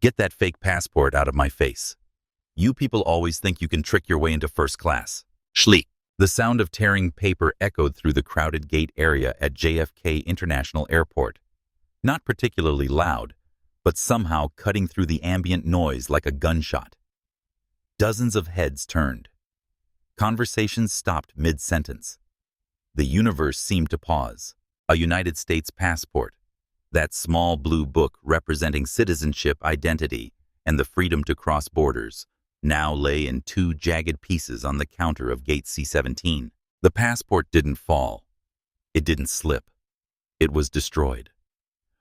Get that fake passport out of my face. You people always think you can trick your way into first class. Schleek. The sound of tearing paper echoed through the crowded gate area at JFK International Airport. Not particularly loud, but somehow cutting through the ambient noise like a gunshot. Dozens of heads turned. Conversations stopped mid-sentence. The universe seemed to pause. A United States passport, that small blue book representing citizenship, identity, and the freedom to cross borders, now lay in two jagged pieces on the counter of gate C-17. The passport didn't fall. It didn't slip. It was destroyed.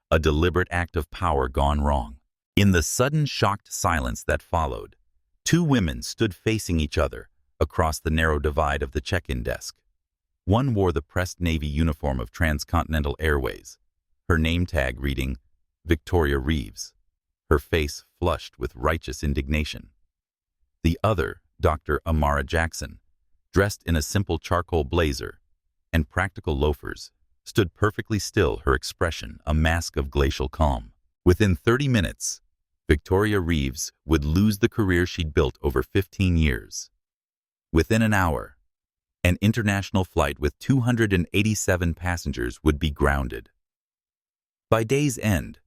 A deliberate act of power gone wrong. In the sudden shocked silence that followed, two women stood facing each other across the narrow divide of the check-in desk. One wore the pressed Navy uniform of Transcontinental Airways, her name tag reading Victoria Reeves, her face flushed with righteous indignation. The other, Dr. Amara Jackson, dressed in a simple charcoal blazer and practical loafers, stood perfectly still, her expression a mask of glacial calm. Within 30 minutes, Victoria Reeves would lose the career she'd built over 15 years. Within an hour, an international flight with 287 passengers would be grounded. By day's end,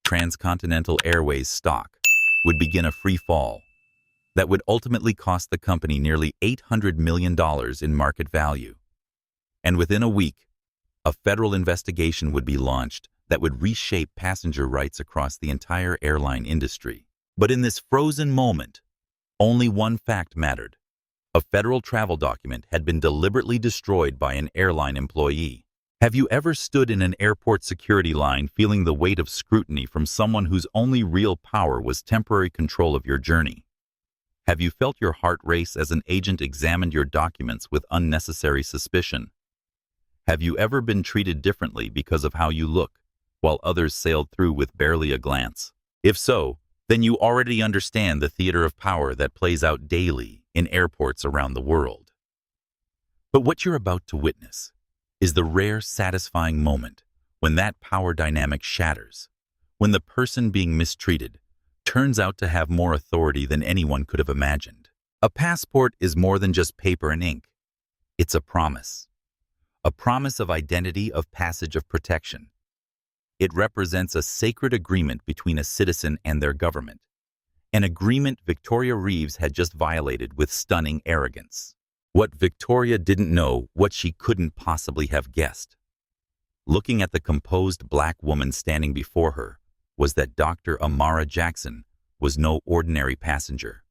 Transcontinental Airways stock would begin a free fall that would ultimately cost the company nearly $800 million in market value. And within a week, a federal investigation would be launched that would reshape passenger rights across the entire airline industry. But in this frozen moment, only one fact mattered. A federal travel document had been deliberately destroyed by an airline employee. Have you ever stood in an airport security line feeling the weight of scrutiny from someone whose only real power was temporary control of your journey? Have you felt your heart race as an agent examined your documents with unnecessary suspicion? Have you ever been treated differently because of how you look, while others sailed through with barely a glance? If so, then you already understand the theater of power that plays out daily in airports around the world. But what you're about to witness is the rare, satisfying moment when that power dynamic shatters, when the person being mistreated turns out to have more authority than anyone could have imagined. A passport is more than just paper and ink. It's a promise of identity, of passage, of protection. It represents a sacred agreement between a citizen and their government, an agreement Victoria Reeves had just violated with stunning arrogance. What Victoria didn't know, what she couldn't possibly have guessed, looking at the composed black woman standing before her, was that Dr. Amara Jackson was no ordinary passenger.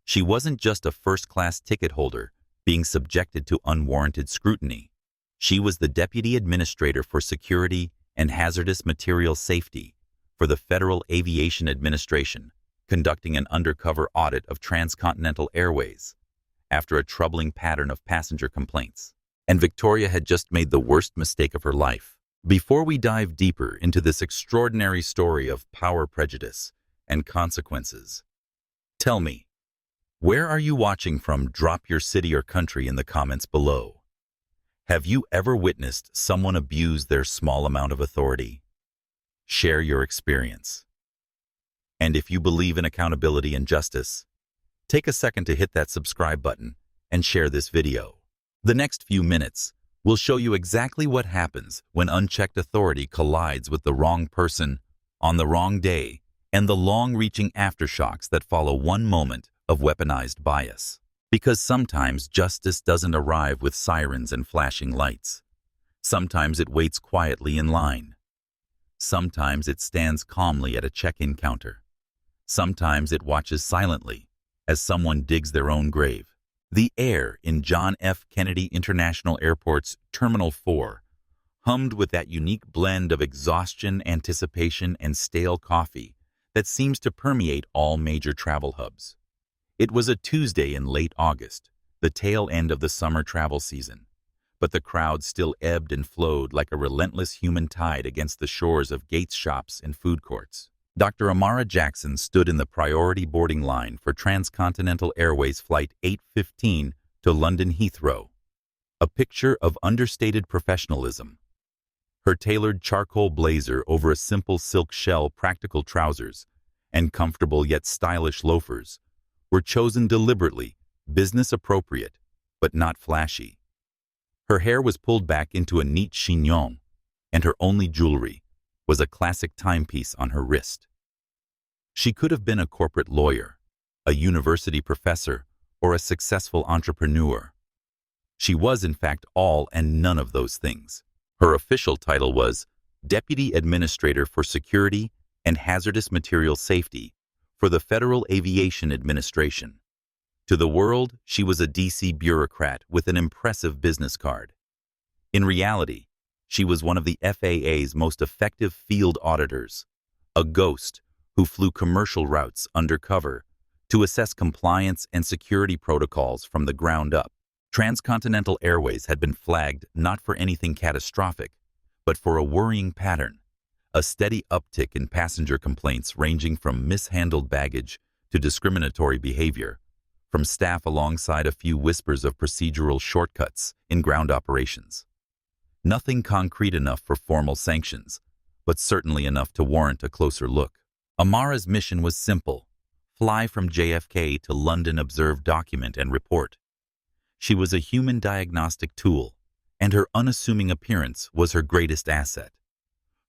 She wasn't just a first-class ticket holder being subjected to unwarranted scrutiny. She was the Deputy Administrator for Security and Hazardous Materials Safety for the Federal Aviation Administration, conducting an undercover audit of Transcontinental Airways after a troubling pattern of passenger complaints. And Victoria had just made the worst mistake of her life. Before we dive deeper into this extraordinary story of power, prejudice, and consequences, tell me, where are you watching from? Drop your city or country in the comments below. Have you ever witnessed someone abuse their small amount of authority? Share your experience. And if you believe in accountability and justice, take a second to hit that subscribe button and share this video. The next few minutes will show you exactly what happens when unchecked authority collides with the wrong person on the wrong day, and the long-reaching aftershocks that follow one moment of weaponized bias. Because sometimes justice doesn't arrive with sirens and flashing lights. Sometimes it waits quietly in line. Sometimes it stands calmly at a check-in counter. Sometimes it watches silently as someone digs their own grave. The air in John F. Kennedy International Airport's Terminal 4 hummed with that unique blend of exhaustion, anticipation, and stale coffee that seems to permeate all major travel hubs. It was a Tuesday in late August, the tail end of the summer travel season, but the crowd still ebbed and flowed like a relentless human tide against the shores of gates, shops, and food courts. Dr. Amara Jackson stood in the priority boarding line for Transcontinental Airways Flight 815 to London Heathrow, a picture of understated professionalism. Her tailored charcoal blazer over a simple silk shell practical trousers, and comfortable yet stylish loafers were chosen deliberately, business appropriate, but not flashy. Her hair was pulled back into a neat chignon, and her only jewelry was a classic timepiece on her wrist. She could have been a corporate lawyer, a university professor, or a successful entrepreneur. She was, in fact, all and none of those things. Her official title was Deputy Administrator for Security and Hazardous Material Safety for the Federal Aviation Administration. To the world, she was a D.C. bureaucrat with an impressive business card. In reality, she was one of the FAA's most effective field auditors, a ghost who flew commercial routes undercover to assess compliance and security protocols from the ground up. Transcontinental Airways had been flagged not for anything catastrophic, but for a worrying pattern, a steady uptick in passenger complaints ranging from mishandled baggage to discriminatory behavior, from staff alongside a few whispers of procedural shortcuts in ground operations. Nothing concrete enough for formal sanctions, but certainly enough to warrant a closer look. Amara's mission was simple: fly from JFK to London, observe, document, and report. She was a human diagnostic tool, and her unassuming appearance was her greatest asset.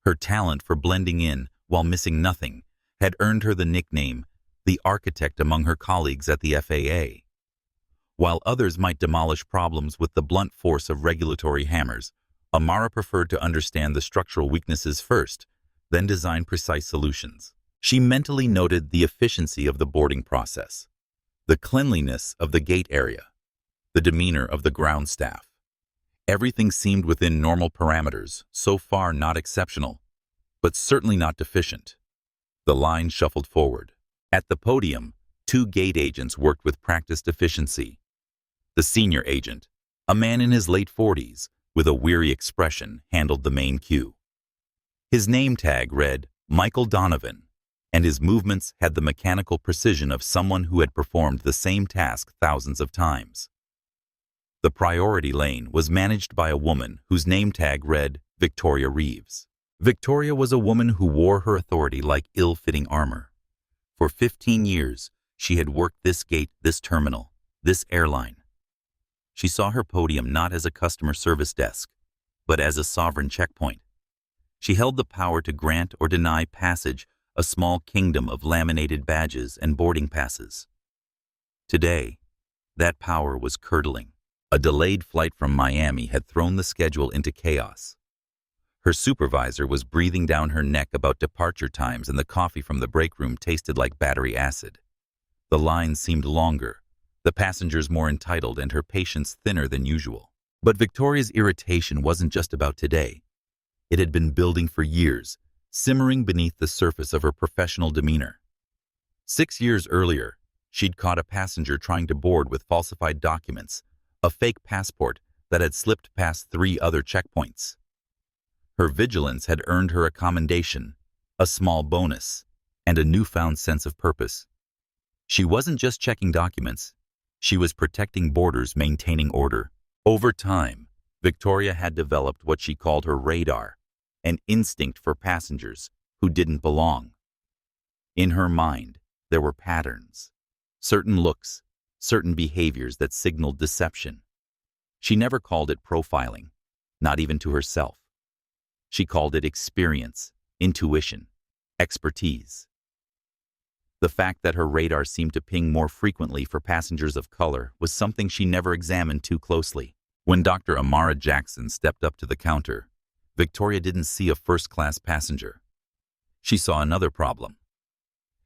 Her talent for blending in while missing nothing had earned her the nickname, the architect, among her colleagues at the FAA. While others might demolish problems with the blunt force of regulatory hammers, Amara preferred to understand the structural weaknesses first, then design precise solutions. She mentally noted the efficiency of the boarding process, the cleanliness of the gate area, the demeanor of the ground staff. Everything seemed within normal parameters, so far not exceptional, but certainly not deficient. The line shuffled forward. At the podium, 2 gate agents worked with practiced efficiency. The senior agent, a man in his late 40s, with a weary expression, handled the main queue. His name tag read Michael Donovan, and his movements had the mechanical precision of someone who had performed the same task thousands of times. The priority lane was managed by a woman whose name tag read Victoria Reeves. Victoria was a woman who wore her authority like ill-fitting armor. For 15 years, she had worked this gate, this terminal, this airline. She saw her podium not as a customer service desk, but as a sovereign checkpoint. She held the power to grant or deny passage, a small kingdom of laminated badges and boarding passes. Today, that power was curdling. A delayed flight from Miami had thrown the schedule into chaos. Her supervisor was breathing down her neck about departure times, and the coffee from the break room tasted like battery acid. The lines seemed longer, the passengers more entitled, and her patience thinner than usual. But Victoria's irritation wasn't just about today. It had been building for years, simmering beneath the surface of her professional demeanor. 6 years earlier, she'd caught a passenger trying to board with falsified documents, a fake passport that had slipped past 3 other checkpoints. Her vigilance had earned her a commendation, a small bonus, and a newfound sense of purpose. She wasn't just checking documents. She was protecting borders, maintaining order. Over time, Victoria had developed what she called her radar, an instinct for passengers who didn't belong. In her mind, there were patterns, certain looks, certain behaviors that signaled deception. She never called it profiling, not even to herself. She called it experience, intuition, expertise. The fact that her radar seemed to ping more frequently for passengers of color was something she never examined too closely. When Dr. Amara Jackson stepped up to the counter, Victoria didn't see a first-class passenger. She saw another problem.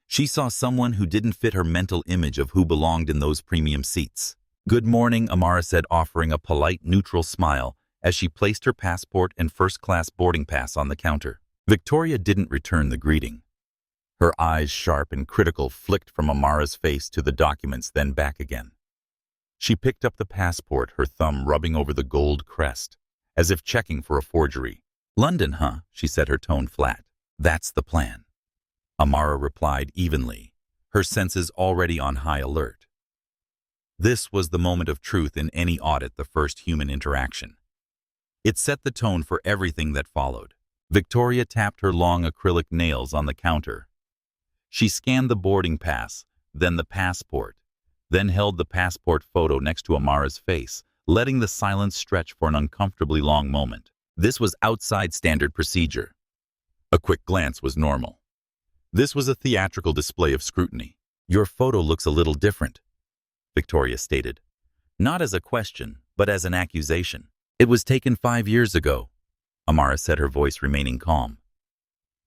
She saw someone who didn't fit her mental image of who belonged in those premium seats. "Good morning," Amara said, offering a polite, neutral smile as she placed her passport and first-class boarding pass on the counter. Victoria didn't return the greeting. Her eyes, sharp and critical, flicked from Amara's face to the documents, then back again. She picked up the passport, her thumb rubbing over the gold crest, as if checking for a forgery. "London, huh?" she said, her tone flat. "That's the plan." Amara replied evenly, her senses already on high alert. This was the moment of truth in any audit, the first human interaction. It set the tone for everything that followed. Victoria tapped her long acrylic nails on the counter. She scanned the boarding pass, then the passport, then held the passport photo next to Amara's face, letting the silence stretch for an uncomfortably long moment. This was outside standard procedure. A quick glance was normal. This was a theatrical display of scrutiny. "Your photo looks a little different," Victoria stated. Not as a question, but as an accusation. "It was taken 5 years ago," Amara said, her voice remaining calm.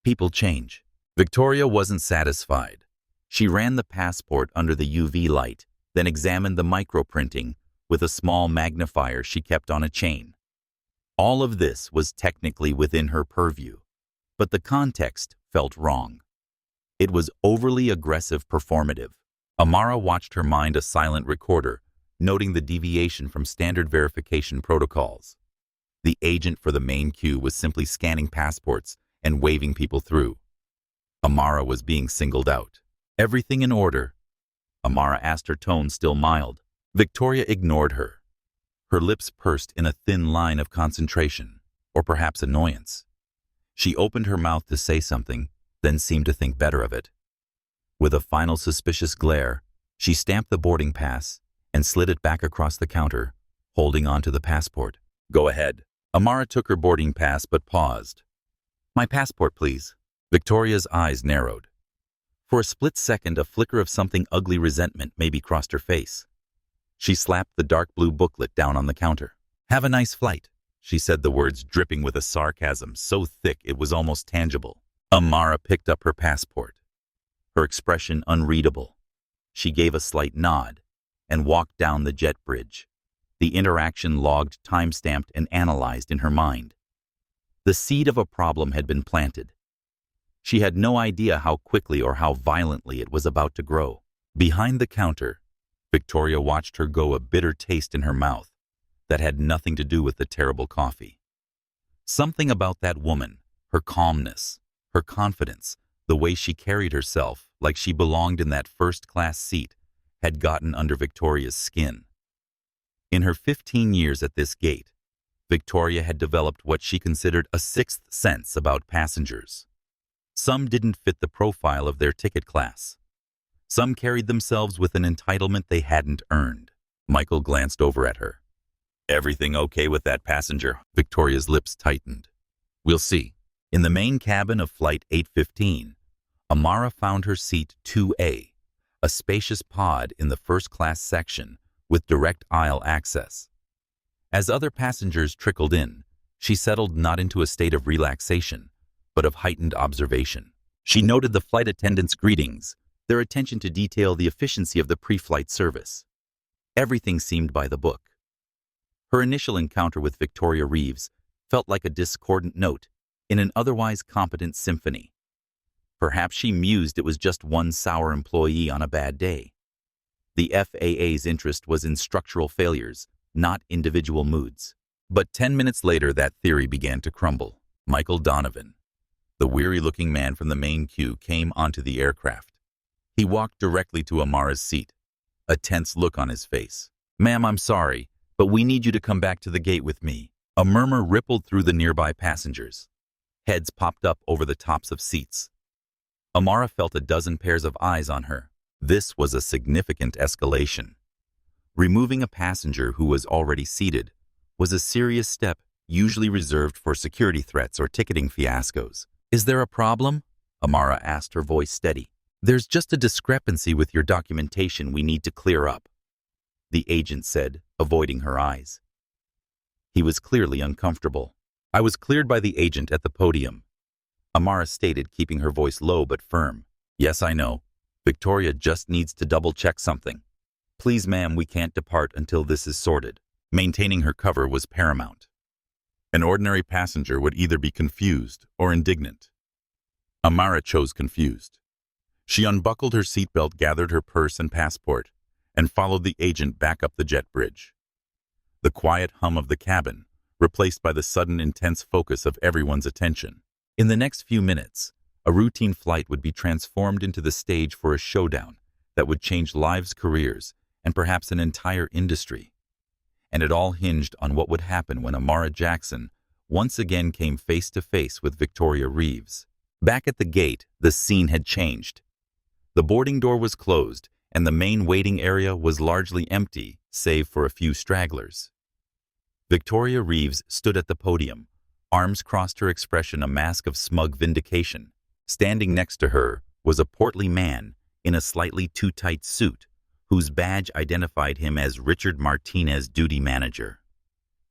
"People change." Victoria wasn't satisfied. She ran the passport under the UV light, then examined the microprinting with a small magnifier she kept on a chain. All of this was technically within her purview, but the context felt wrong. It was overly aggressive performative. Amara watched her mind a silent recorder, noting the deviation from standard verification protocols. The agent for the main queue was simply scanning passports and waving people through. Amara was being singled out. "Everything in order?" Amara asked, her tone still mild. Victoria ignored her. Her lips pursed in a thin line of concentration, or perhaps annoyance. She opened her mouth to say something, then seemed to think better of it. With a final suspicious glare, she stamped the boarding pass and slid it back across the counter, holding on to the passport. "Go ahead." Amara took her boarding pass but paused. "My passport, please." Victoria's eyes narrowed. For a split second, a flicker of something ugly resentment maybe crossed her face. She slapped the dark blue booklet down on the counter. "Have a nice flight," she said, the words dripping with a sarcasm so thick it was almost tangible. Amara picked up her passport, her expression unreadable. She gave a slight nod and walked down the jet bridge, the interaction logged, time-stamped, and analyzed in her mind. The seed of a problem had been planted. She had no idea how quickly or how violently it was about to grow. Behind the counter, Victoria watched her go, a bitter taste in her mouth that had nothing to do with the terrible coffee. Something about that woman, her calmness, her confidence, the way she carried herself like she belonged in that first-class seat, had gotten under Victoria's skin. In her 15 years at this gate, Victoria had developed what she considered a sixth sense about passengers. Some didn't fit the profile of their ticket class. Some carried themselves with an entitlement they hadn't earned. Michael glanced over at her. "Everything okay with that passenger?" Victoria's lips tightened. "We'll see." In the main cabin of Flight 815, Amara found her seat 2A, a spacious pod in the first-class section with direct aisle access. As other passengers trickled in, she settled not into a state of relaxation, but of heightened observation. She noted the flight attendants' greetings, their attention to detail, the efficiency of the pre-flight service. Everything seemed by the book. Her initial encounter with Victoria Reeves felt like a discordant note in an otherwise competent symphony. Perhaps she mused it was just one sour employee on a bad day. The FAA's interest was in structural failures, not individual moods. But 10 minutes later, that theory began to crumble. Michael Donovan, the weary-looking man from the main queue, came onto the aircraft. He walked directly to Amara's seat, a tense look on his face. "Ma'am, I'm sorry, but we need you to come back to the gate with me." A murmur rippled through the nearby passengers. Heads popped up over the tops of seats. Amara felt a dozen pairs of eyes on her. This was a significant escalation. Removing a passenger who was already seated was a serious step usually reserved for security threats or ticketing fiascos. "Is there a problem?" Amara asked, her voice steady. "There's just a discrepancy with your documentation we need to clear up," the agent said, avoiding her eyes. He was clearly uncomfortable. "I was cleared by the agent at the podium," Amara stated, keeping her voice low but firm. "Yes, I know. Victoria just needs to double-check something. Please, ma'am, we can't depart until this is sorted." Maintaining her cover was paramount. An ordinary passenger would either be confused or indignant. Amara chose confused. She unbuckled her seatbelt, gathered her purse and passport, and followed the agent back up the jet bridge. The quiet hum of the cabin replaced by the sudden intense focus of everyone's attention. In the next few minutes, a routine flight would be transformed into the stage for a showdown that would change lives, careers, and perhaps an entire industry. And it all hinged on what would happen when Amara Jackson once again came face to face with Victoria Reeves. Back at the gate, the scene had changed. The boarding door was closed, and the main waiting area was largely empty, save for a few stragglers. Victoria Reeves stood at the podium, arms crossed, her expression a mask of smug vindication. Standing next to her was a portly man in a slightly too tight suit, whose badge identified him as Richard Martinez, duty manager.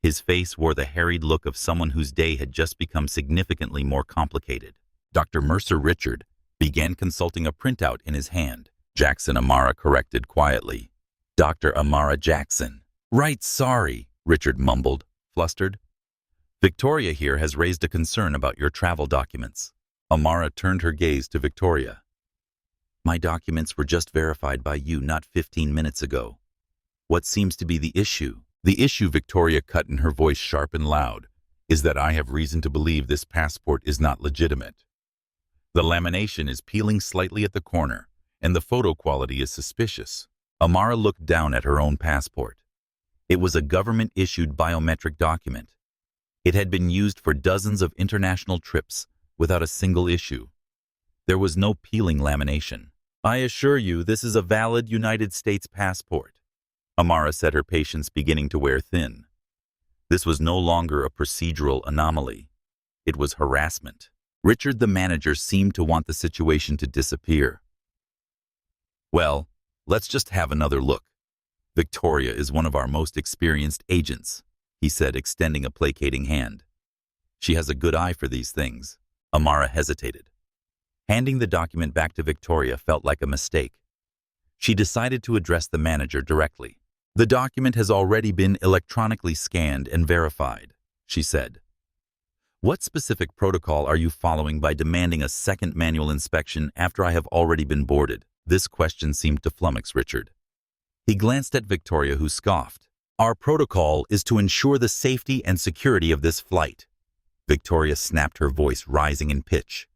His face wore the harried look of someone whose day had just become significantly more complicated. Dr. Mercer Richard began consulting a printout in his hand. Jackson, Amara corrected quietly. Dr. Amara Jackson. Right, sorry, Richard mumbled, flustered. Victoria here has raised a concern about your travel documents. Amara turned her gaze to Victoria. My documents were just verified by you not 15 minutes ago. What seems to be the issue? The issue, Victoria cut in, her voice sharp and loud, is that I have reason to believe this passport is not legitimate. The lamination is peeling slightly at the corner, and the photo quality is suspicious. Amara looked down at her own passport. It was a government-issued biometric document. It had been used for dozens of international trips without a single issue. There was no peeling lamination. I assure you this is a valid United States passport. Amara said, her patience beginning to wear thin. This was no longer a procedural anomaly. It was harassment. Richard, the manager, seemed to want the situation to disappear. Well, let's just have another look. Victoria is one of our most experienced agents, he said, extending a placating hand. She has a good eye for these things. Amara hesitated. Handing the document back to Victoria felt like a mistake. She decided to address the manager directly. The document has already been electronically scanned and verified, she said. What specific protocol are you following by demanding a second manual inspection after I have already been boarded? This question seemed to flummox Richard. He glanced at Victoria, who scoffed. Our protocol is to ensure the safety and security of this flight. Victoria snapped, her voice rising in pitch.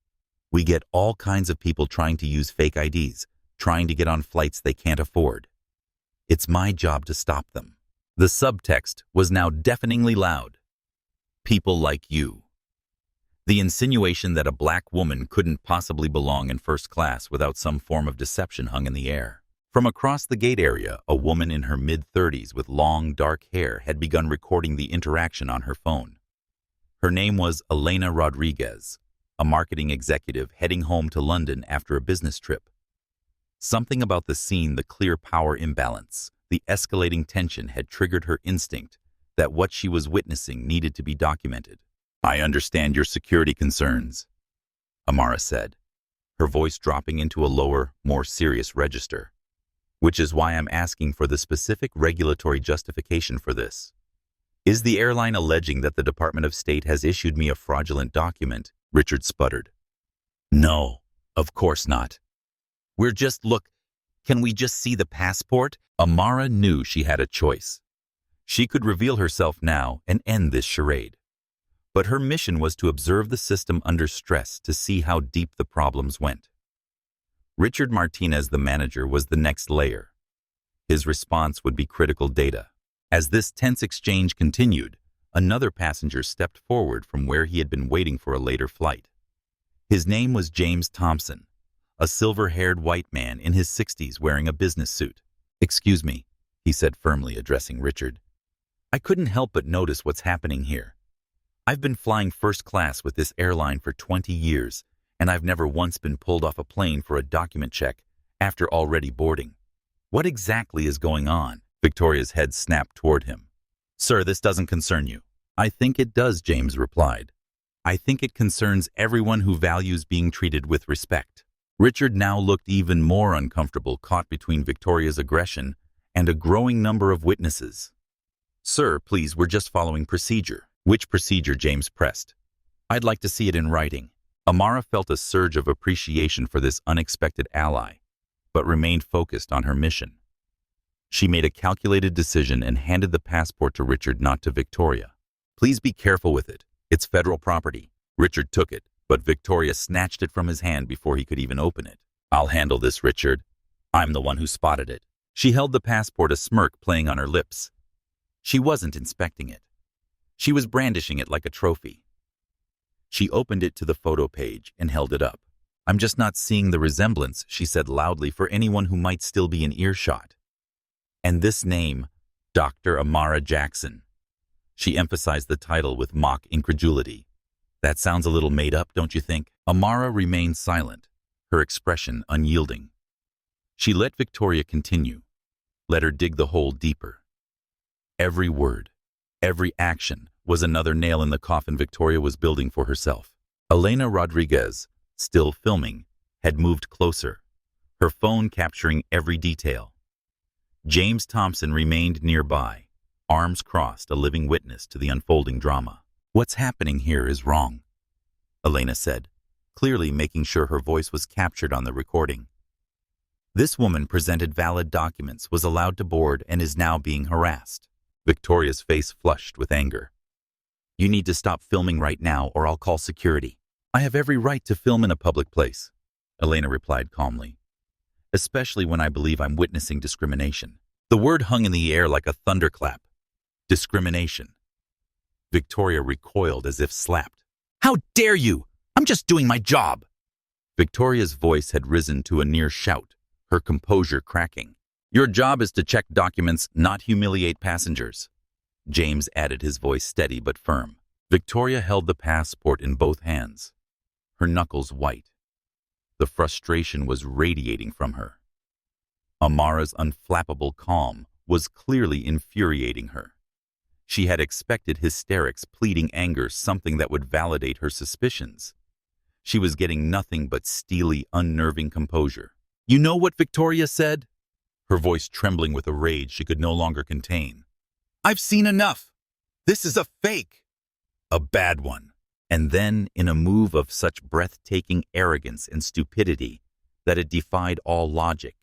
We get all kinds of people trying to use fake IDs, trying to get on flights they can't afford. It's my job to stop them. The subtext was now deafeningly loud. People like you. The insinuation that a black woman couldn't possibly belong in first class without some form of deception hung in the air. From across the gate area, a woman in her mid-30s with long, dark hair had begun recording the interaction on her phone. Her name was Elena Rodriguez, a marketing executive heading home to London after a business trip. Something about the scene, the clear power imbalance, the escalating tension, had triggered her instinct that what she was witnessing needed to be documented. I understand your security concerns, Amara said, her voice dropping into a lower, more serious register. Which is why I'm asking for the specific regulatory justification for this. Is the airline alleging that the Department of State has issued me a fraudulent document? Richard sputtered. No, of course not. Can we just see the passport? Amara knew she had a choice. She could reveal herself now and end this charade. But her mission was to observe the system under stress to see how deep the problems went. Richard Martinez, the manager, was the next layer. His response would be critical data. As this tense exchange continued, another passenger stepped forward from where he had been waiting for a later flight. His name was James Thompson, a silver-haired white man in his 60s wearing a business suit. Excuse me, he said firmly, addressing Richard. I couldn't help but notice what's happening here. I've been flying first class with this airline for 20 years, and I've never once been pulled off a plane for a document check after already boarding. What exactly is going on? Victoria's head snapped toward him. Sir, this doesn't concern you. I think it does, James replied. I think it concerns everyone who values being treated with respect. Richard now looked even more uncomfortable, caught between Victoria's aggression and a growing number of witnesses. Sir, please, we're just following procedure. Which procedure? James pressed. I'd like to see it in writing. Amara felt a surge of appreciation for this unexpected ally, but remained focused on her mission. She made a calculated decision and handed the passport to Richard, not to Victoria. Please be careful with it. It's federal property. Richard took it, but Victoria snatched it from his hand before he could even open it. I'll handle this, Richard. I'm the one who spotted it. She held the passport, a smirk playing on her lips. She wasn't inspecting it. She was brandishing it like a trophy. She opened it to the photo page and held it up. I'm just not seeing the resemblance, she said loudly for anyone who might still be in earshot. And this name, Dr. Amara Jackson. She emphasized the title with mock incredulity. That sounds a little made up, don't you think? Amara remained silent, her expression unyielding. She let Victoria continue, let her dig the hole deeper. Every word, every action was another nail in the coffin Victoria was building for herself. Elena Rodriguez, still filming, had moved closer, her phone capturing every detail. James Thompson remained nearby, arms crossed, a living witness to the unfolding drama. What's happening here is wrong, Elena said, clearly making sure her voice was captured on the recording. This woman presented valid documents, was allowed to board, and is now being harassed. Victoria's face flushed with anger. You need to stop filming right now or I'll call security. I have every right to film in a public place, Elena replied calmly, especially when I believe I'm witnessing discrimination. The word hung in the air like a thunderclap. Discrimination. Victoria recoiled as if slapped. How dare you! I'm just doing my job! Victoria's voice had risen to a near shout, her composure cracking. Your job is to check documents, not humiliate passengers. James added, his voice steady but firm. Victoria held the passport in both hands, her knuckles white. The frustration was radiating from her. Amara's unflappable calm was clearly infuriating her. She had expected hysterics, pleading anger, something that would validate her suspicions. She was getting nothing but steely, unnerving composure. You know what Victoria said? Her voice trembling with a rage she could no longer contain. I've seen enough. This is a fake. A bad one. And then, in a move of such breathtaking arrogance and stupidity that it defied all logic,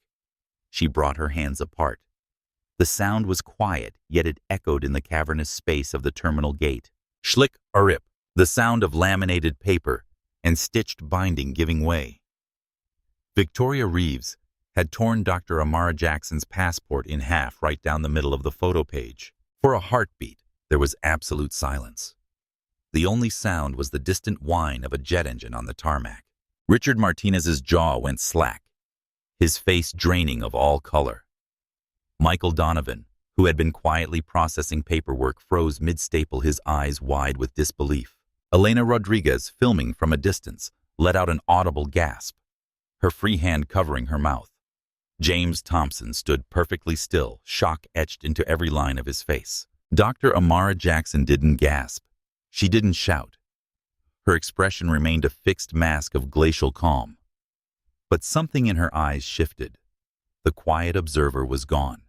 she brought her hands apart. The sound was quiet, yet it echoed in the cavernous space of the terminal gate. Schlick or rip, the sound of laminated paper and stitched binding giving way. Victoria Reeves had torn Dr. Amara Jackson's passport in half right down the middle of the photo page. For a heartbeat, there was absolute silence. The only sound was the distant whine of a jet engine on the tarmac. Richard Martinez's jaw went slack, his face draining of all color. Michael Donovan, who had been quietly processing paperwork, froze mid-staple, his eyes wide with disbelief. Elena Rodriguez, filming from a distance, let out an audible gasp, her free hand covering her mouth. James Thompson stood perfectly still, shock etched into every line of his face. Dr. Amara Jackson didn't gasp. She didn't shout. Her expression remained a fixed mask of glacial calm. But something in her eyes shifted. The quiet observer was gone.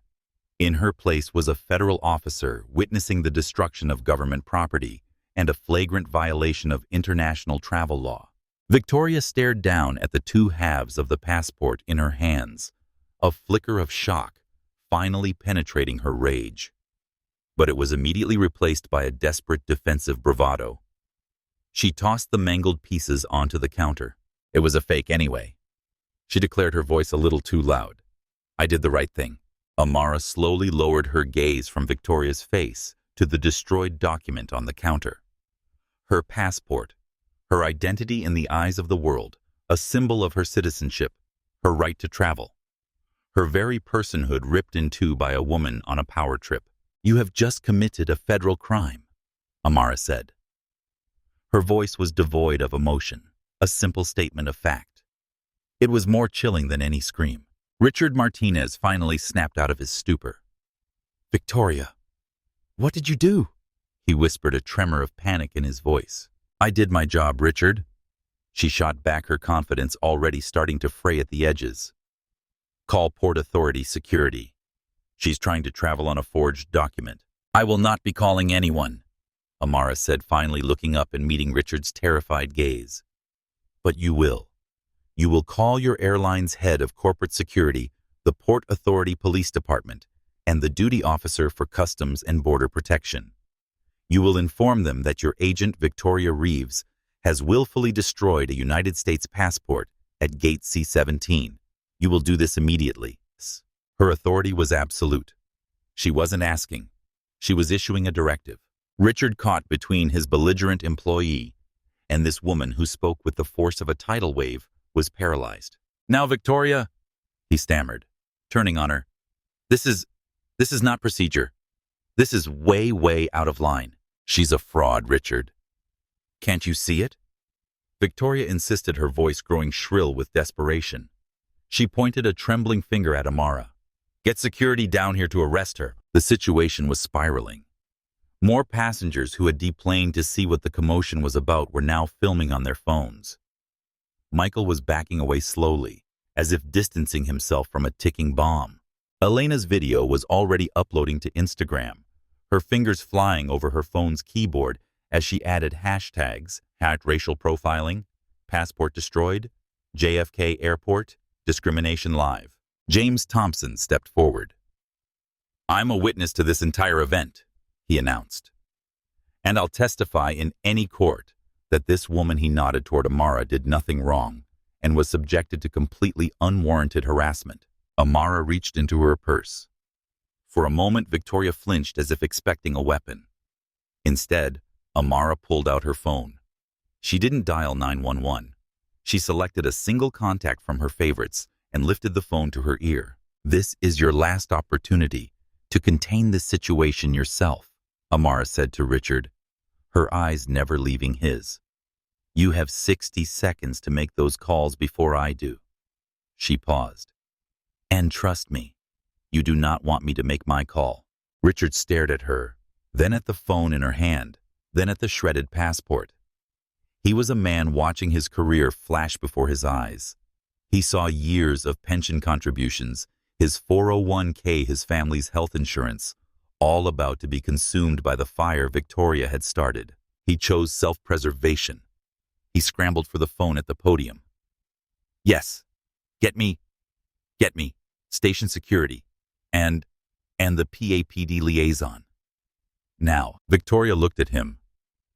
In her place was a federal officer witnessing the destruction of government property and a flagrant violation of international travel law. Victoria stared down at the two halves of the passport in her hands, a flicker of shock finally penetrating her rage. But it was immediately replaced by a desperate defensive bravado. She tossed the mangled pieces onto the counter. It was a fake anyway. She declared, her voice a little too loud. I did the right thing. Amara slowly lowered her gaze from Victoria's face to the destroyed document on the counter. Her passport, her identity in the eyes of the world, a symbol of her citizenship, her right to travel. Her very personhood ripped in two by a woman on a power trip. You have just committed a federal crime, Amara said. Her voice was devoid of emotion, a simple statement of fact. It was more chilling than any scream. Richard Martinez finally snapped out of his stupor. Victoria, what did you do? He whispered, a tremor of panic in his voice. I did my job, Richard. She shot back, her confidence already starting to fray at the edges. Call Port Authority security. She's trying to travel on a forged document. I will not be calling anyone, Amara said, finally looking up and meeting Richard's terrified gaze. But you will. You will call your airline's head of corporate security, the Port Authority Police Department, and the duty officer for Customs and Border Protection. You will inform them that your agent, Victoria Reeves, has willfully destroyed a United States passport at Gate C-17. You will do this immediately. Her authority was absolute. She wasn't asking. She was issuing a directive. Richard, caught between his belligerent employee and this woman who spoke with the force of a tidal wave, was paralyzed. "Now, Victoria," he stammered, turning on her. This is not procedure. This is way, way out of line. She's a fraud, Richard. Can't you see it?" Victoria insisted, her voice growing shrill with desperation. She pointed a trembling finger at Amara. "Get security down here to arrest her." The situation was spiraling. More passengers who had deplaned to see what the commotion was about were now filming on their phones. Michael was backing away slowly, as if distancing himself from a ticking bomb. Elena's video was already uploading to Instagram, her fingers flying over her phone's keyboard as she added hashtags: racial profiling, passport destroyed, JFK Airport, discrimination live. James Thompson stepped forward. "I'm a witness to this entire event," he announced. "And I'll testify in any court that this woman," he nodded toward Amara, "did nothing wrong and was subjected to completely unwarranted harassment." Amara reached into her purse. For a moment, Victoria flinched as if expecting a weapon. Instead, Amara pulled out her phone. She didn't dial 911. She selected a single contact from her favorites and lifted the phone to her ear. "This is your last opportunity to contain this situation yourself," Amara said to Richard, her eyes never leaving his. "You have 60 seconds to make those calls before I do." She paused. "And trust me, you do not want me to make my call." Richard stared at her, then at the phone in her hand, then at the shredded passport. He was a man watching his career flash before his eyes. He saw years of pension contributions, his 401k, his family's health insurance, all about to be consumed by the fire Victoria had started. He chose self-preservation. He scrambled for the phone at the podium. "Yes, get me, station security, and the PAPD liaison. Now." Victoria looked at him,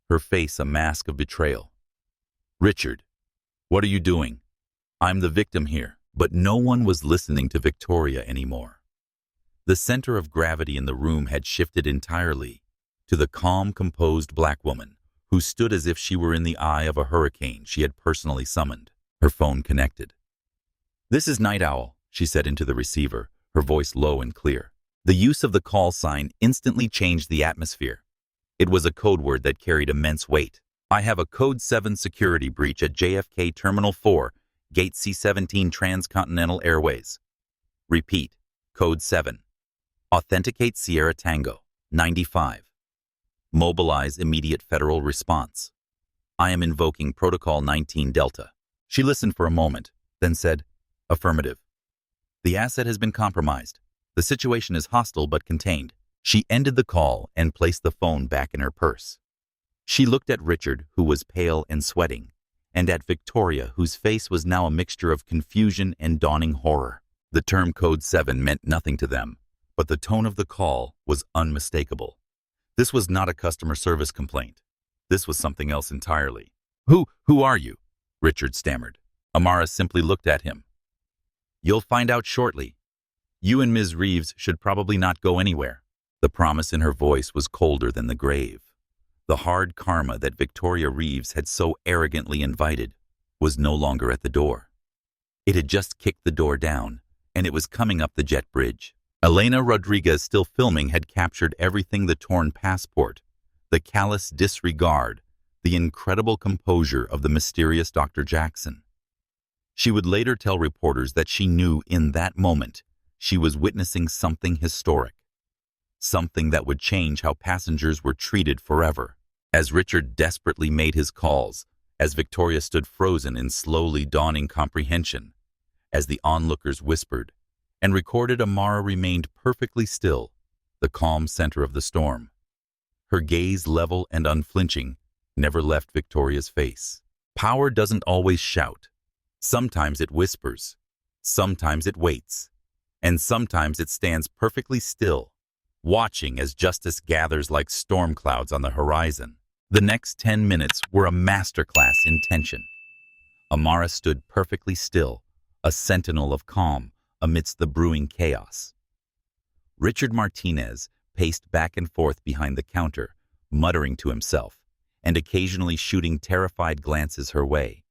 her face a mask of betrayal. "Richard, what are you doing? I'm the victim here." But no one was listening to Victoria anymore. The center of gravity in the room had shifted entirely to the calm, composed black woman who stood as if she were in the eye of a hurricane she had personally summoned. Her phone connected. "This is Night Owl," she said into the receiver, her voice low and clear. The use of the call sign instantly changed the atmosphere. It was a code word that carried immense weight. "I have a Code 7 security breach at JFK Terminal 4, Gate C-17 Transcontinental Airways. Repeat, Code 7. Authenticate Sierra Tango, 95. Mobilize immediate federal response. I am invoking Protocol 19 Delta." She listened for a moment, then said, "Affirmative. The asset has been compromised. The situation is hostile but contained." She ended the call and placed the phone back in her purse. She looked at Richard, who was pale and sweating, and at Victoria, whose face was now a mixture of confusion and dawning horror. The term Code 7 meant nothing to them, but the tone of the call was unmistakable. This was not a customer service complaint. This was something else entirely. Who are you?" Richard stammered. Amara simply looked at him. "You'll find out shortly. You and Ms. Reeves should probably not go anywhere." The promise in her voice was colder than the grave. The hard karma that Victoria Reeves had so arrogantly invited was no longer at the door. It had just kicked the door down, and it was coming up the jet bridge. Elena Rodriguez, still filming, had captured everything: the torn passport, the callous disregard, the incredible composure of the mysterious Dr. Jackson. She would later tell reporters that she knew in that moment she was witnessing something historic, something that would change how passengers were treated forever. As Richard desperately made his calls, as Victoria stood frozen in slowly dawning comprehension, as the onlookers whispered and recorded, Amara remained perfectly still, the calm center of the storm. Her gaze, level and unflinching, never left Victoria's face. Power doesn't always shout. Sometimes it whispers, sometimes it waits, and sometimes it stands perfectly still, watching as justice gathers like storm clouds on the horizon. The next 10 minutes were a masterclass in tension. Amara stood perfectly still, a sentinel of calm amidst the brewing chaos. Richard Martinez paced back and forth behind the counter, muttering to himself and occasionally shooting terrified glances her way.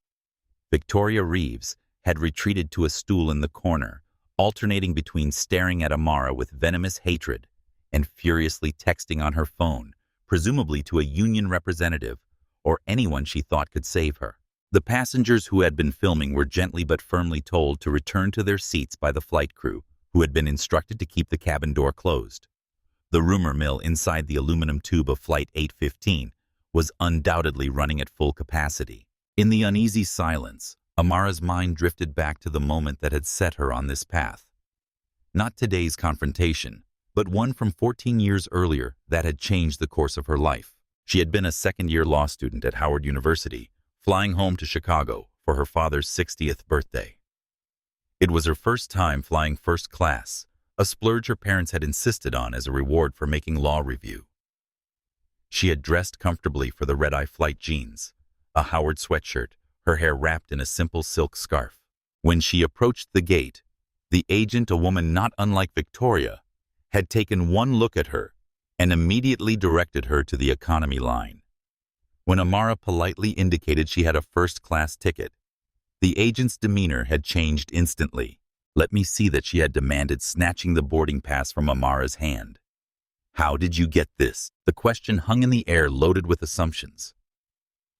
Victoria Reeves had retreated to a stool in the corner, alternating between staring at Amara with venomous hatred and furiously texting on her phone, presumably to a union representative or anyone she thought could save her. The passengers who had been filming were gently but firmly told to return to their seats by the flight crew, who had been instructed to keep the cabin door closed. The rumor mill inside the aluminum tube of Flight 815 was undoubtedly running at full capacity. In the uneasy silence, Amara's mind drifted back to the moment that had set her on this path. Not today's confrontation, but one from 14 years earlier that had changed the course of her life. She had been a second-year law student at Howard University, flying home to Chicago for her father's 60th birthday. It was her first time flying first class, a splurge her parents had insisted on as a reward for making law review. She had dressed comfortably for the red-eye flight jeans, a Howard sweatshirt, her hair wrapped in a simple silk scarf. When she approached the gate, the agent, a woman not unlike Victoria, had taken one look at her and immediately directed her to the economy line. When Amara politely indicated she had a first-class ticket, the agent's demeanor had changed instantly. "Let me see that," she had demanded, snatching the boarding pass from Amara's hand. "How did you get this?" The question hung in the air, loaded with assumptions.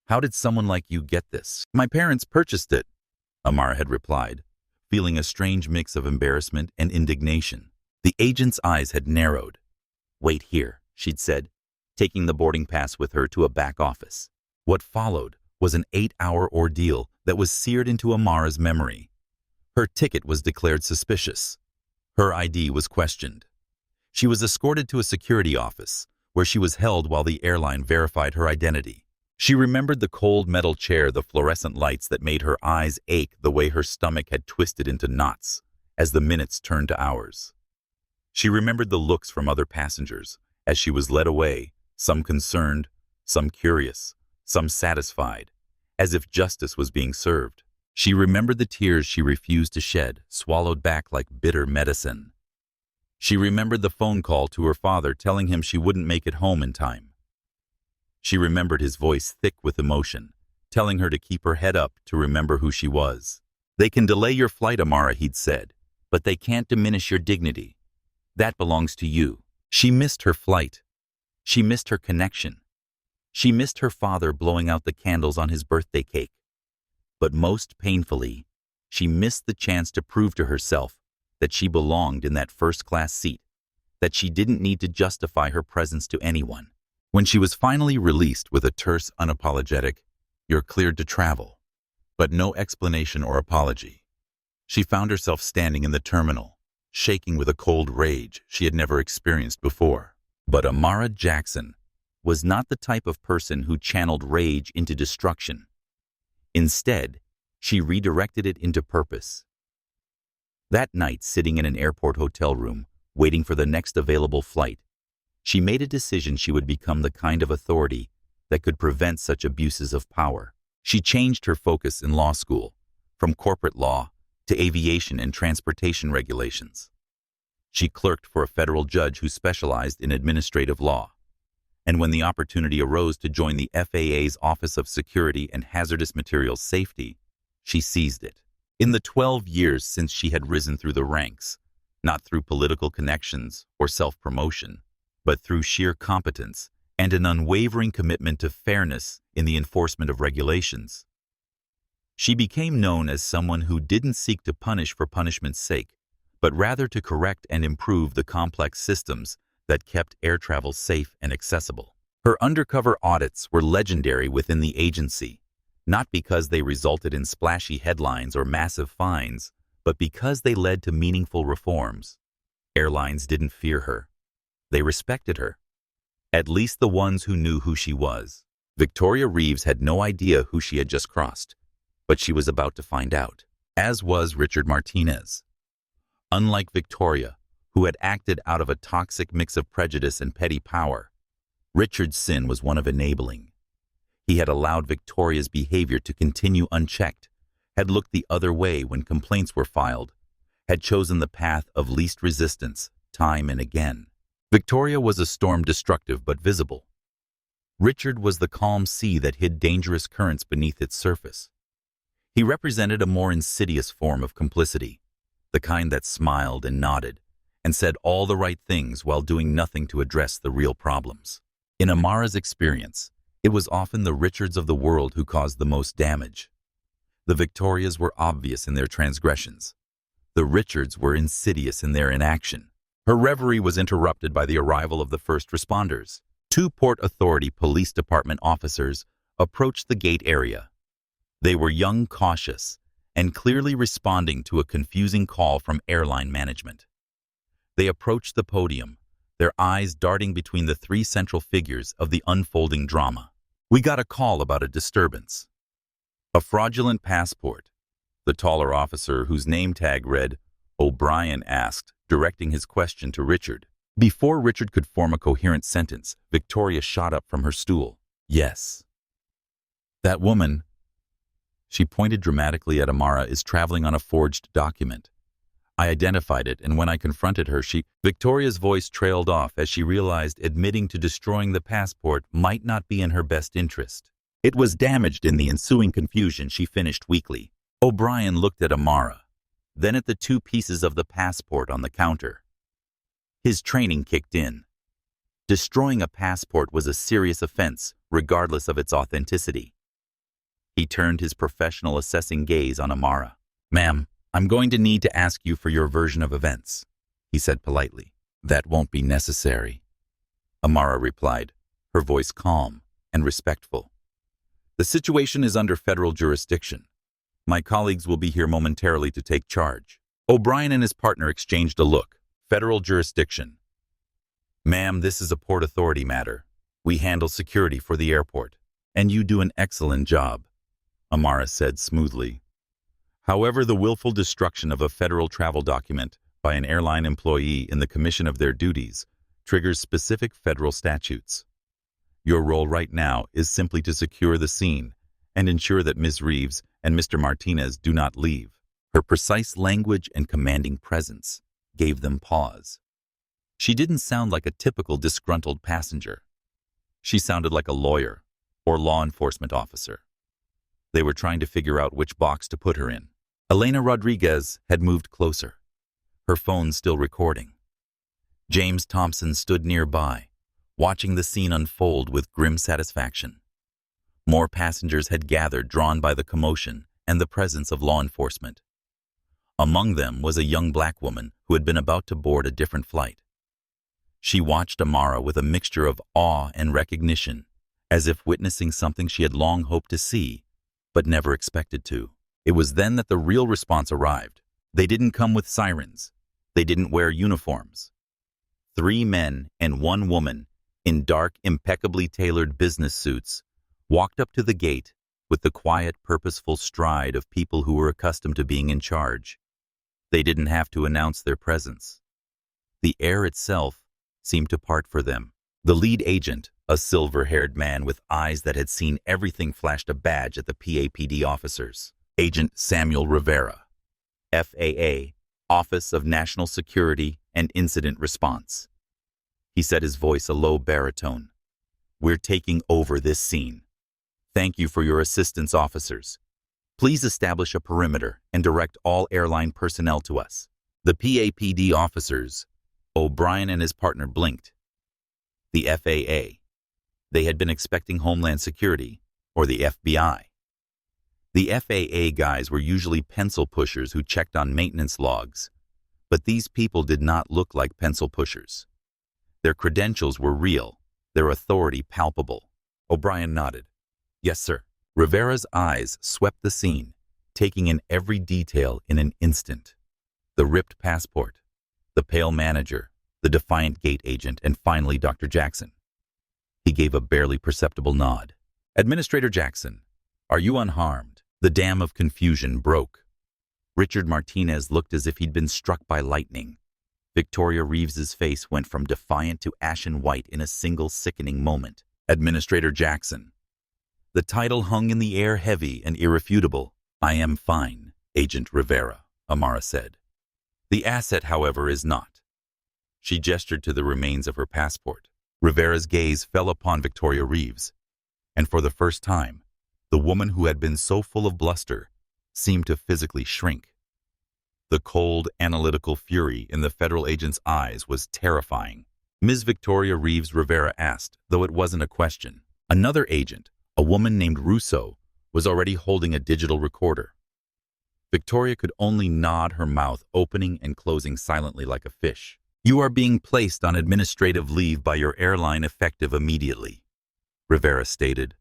"How did someone like you get this?" "My parents purchased it," Amara had replied, feeling a strange mix of embarrassment and indignation. The agent's eyes had narrowed. "Wait here," she'd said, taking the boarding pass with her to a back office. What followed was an 8-hour ordeal that was seared into Amara's memory. Her ticket was declared suspicious. Her ID was questioned. She was escorted to a security office, where she was held while the airline verified her identity. She remembered the cold metal chair, the fluorescent lights that made her eyes ache, the way her stomach had twisted into knots as the minutes turned to hours. She remembered the looks from other passengers as she was led away, some concerned, some curious, some satisfied, as if justice was being served. She remembered the tears she refused to shed, swallowed back like bitter medicine. She remembered the phone call to her father telling him she wouldn't make it home in time. She remembered his voice thick with emotion, telling her to keep her head up, to remember who she was. "They can delay your flight, Amara," he'd said, "but they can't diminish your dignity. That belongs to you." She missed her flight. She missed her connection. She missed her father blowing out the candles on his birthday cake. But most painfully, she missed the chance to prove to herself that she belonged in that first-class seat, that she didn't need to justify her presence to anyone. When she was finally released with a terse, unapologetic, "You're cleared to travel," but no explanation or apology, she found herself standing in the terminal, shaking with a cold rage she had never experienced before. But Amara Jackson was not the type of person who channeled rage into destruction. Instead, she redirected it into purpose. That night, sitting in an airport hotel room, waiting for the next available flight, she made a decision she would become the kind of authority that could prevent such abuses of power. She changed her focus in law school, from corporate law to aviation and transportation regulations. She clerked for a federal judge who specialized in administrative law. And when the opportunity arose to join the FAA's Office of Security and Hazardous Materials Safety, she seized it. In the 12 years since she had risen through the ranks, not through political connections or self-promotion, but through sheer competence and an unwavering commitment to fairness in the enforcement of regulations, she became known as someone who didn't seek to punish for punishment's sake, but rather to correct and improve the complex systems that kept air travel safe and accessible. Her undercover audits were legendary within the agency, not because they resulted in splashy headlines or massive fines, but because they led to meaningful reforms. Airlines didn't fear her. They respected her. At least the ones who knew who she was. Victoria Reeves had no idea who she had just crossed, but she was about to find out, as was Richard Martinez. Unlike Victoria, who had acted out of a toxic mix of prejudice and petty power, Richard's sin was one of enabling. He had allowed Victoria's behavior to continue unchecked, had looked the other way when complaints were filed, had chosen the path of least resistance time and again. Victoria was a storm, destructive but visible. Richard was the calm sea that hid dangerous currents beneath its surface. He represented a more insidious form of complicity, the kind that smiled and nodded and said all the right things while doing nothing to address the real problems. In Amara's experience, it was often the Richards of the world who caused the most damage. The Victorias were obvious in their transgressions. The Richards were insidious in their inaction. Her reverie was interrupted by the arrival of the first responders. 2 Port Authority Police Department officers approached the gate area. They were young, cautious, and clearly responding to a confusing call from airline management. They approached the podium, their eyes darting between the 3 central figures of the unfolding drama. "We got a call about a disturbance." "A fraudulent passport," the taller officer, whose name tag read O'Brien, asked, directing his question to Richard. Before Richard could form a coherent sentence, Victoria shot up from her stool. "Yes. That woman," she pointed dramatically at Amara, "is traveling on a forged document. I identified it, and when I confronted her, Victoria's voice trailed off as she realized admitting to destroying the passport might not be in her best interest. "It was damaged in the ensuing confusion," she finished weakly. O'Brien looked at Amara, then at the 2 pieces of the passport on the counter. His training kicked in. Destroying a passport was a serious offense, regardless of its authenticity. He turned his professional assessing gaze on Amara. "Ma'am, I'm going to need to ask you for your version of events," he said politely. "That won't be necessary," Amara replied, her voice calm and respectful. "The situation is under federal jurisdiction. My colleagues will be here momentarily to take charge." O'Brien and his partner exchanged a look. "Federal jurisdiction. Ma'am, this is a Port Authority matter. We handle security for the airport, and you do an excellent job," Amara said smoothly. "However, the willful destruction of a federal travel document by an airline employee in the commission of their duties triggers specific federal statutes. Your role right now is simply to secure the scene and ensure that Ms. Reeves and Mr. Martinez do not leave." Her precise language and commanding presence gave them pause. She didn't sound like a typical disgruntled passenger. She sounded like a lawyer or law enforcement officer. They were trying to figure out which box to put her in. Elena Rodriguez had moved closer, her phone still recording. James Thompson stood nearby, watching the scene unfold with grim satisfaction. More passengers had gathered, drawn by the commotion and the presence of law enforcement. Among them was a young black woman who had been about to board a different flight. She watched Amara with a mixture of awe and recognition, as if witnessing something she had long hoped to see, but never expected to. It was then that the real response arrived. They didn't come with sirens. They didn't wear uniforms. 3 men and 1 woman in dark, impeccably tailored business suits walked up to the gate with the quiet, purposeful stride of people who were accustomed to being in charge. They didn't have to announce their presence. The air itself seemed to part for them. The lead agent, a silver-haired man with eyes that had seen everything, flashed a badge at the PAPD officers. Agent Samuel Rivera, FAA, Office of National Security and Incident Response. He said, his voice a low baritone. "We're taking over this scene. Thank you for your assistance, officers. Please establish a perimeter and direct all airline personnel to us." The PAPD officers, O'Brien and his partner, blinked. The FAA. They had been expecting Homeland Security or the FBI. The FAA guys were usually pencil pushers who checked on maintenance logs, but these people did not look like pencil pushers. Their credentials were real, their authority palpable. O'Brien nodded. "Yes, sir." Rivera's eyes swept the scene, taking in every detail in an instant. The ripped passport, the pale manager, the defiant gate agent, and finally Dr. Jackson. He gave a barely perceptible nod. "Administrator Jackson, are you unharmed?" The dam of confusion broke. Richard Martinez looked as if he'd been struck by lightning. Victoria Reeves's face went from defiant to ashen white in a single sickening moment. "Administrator Jackson." The title hung in the air, heavy and irrefutable. "I am fine, Agent Rivera," Amara said. "The asset, however, is not." She gestured to the remains of her passport. Rivera's gaze fell upon Victoria Reeves, and for the first time, the woman who had been so full of bluster seemed to physically shrink. The cold, analytical fury in the federal agent's eyes was terrifying. Ms. Victoria Reeves Rivera asked, though it wasn't a question. Another agent, a woman named Russo, was already holding a digital recorder. Victoria could only nod, her mouth opening and closing silently like a fish. "You are being placed on administrative leave by your airline effective immediately," Rivera stated.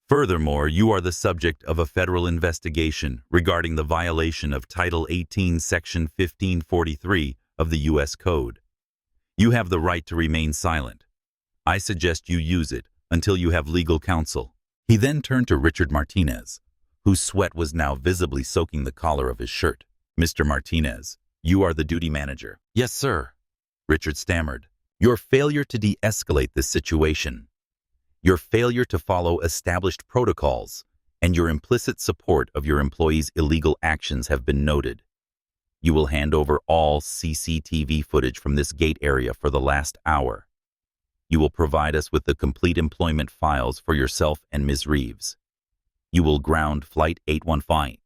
"Furthermore, you are the subject of a federal investigation regarding the violation of Title 18, Section 1543 of the U.S. Code. You have the right to remain silent. I suggest you use it until you have legal counsel." He then turned to Richard Martinez, whose sweat was now visibly soaking the collar of his shirt. "Mr. Martinez, you are the duty manager." "Yes, sir," Richard stammered. "Your failure to de-escalate this situation, your failure to follow established protocols, and your implicit support of your employees' illegal actions have been noted. You will hand over all CCTV footage from this gate area for the last hour. You will provide us with the complete employment files for yourself and Ms. Reeves. You will ground Flight 815.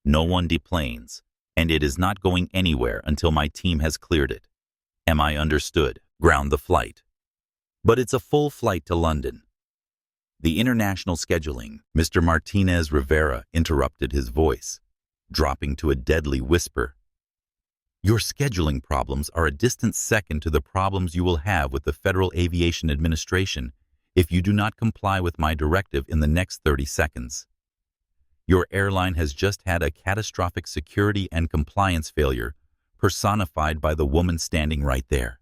No one deplanes, and it is not going anywhere until my team has cleared it. Am I understood? Ground the flight. But it's a full flight to London." The international scheduling, Mr. Martinez Rivera interrupted, his voice dropping to a deadly whisper. "Your scheduling problems are a distant second to the problems you will have with the Federal Aviation Administration if you do not comply with my directive in the next 30 seconds. Your airline has just had a catastrophic security and compliance failure personified by the woman standing right there.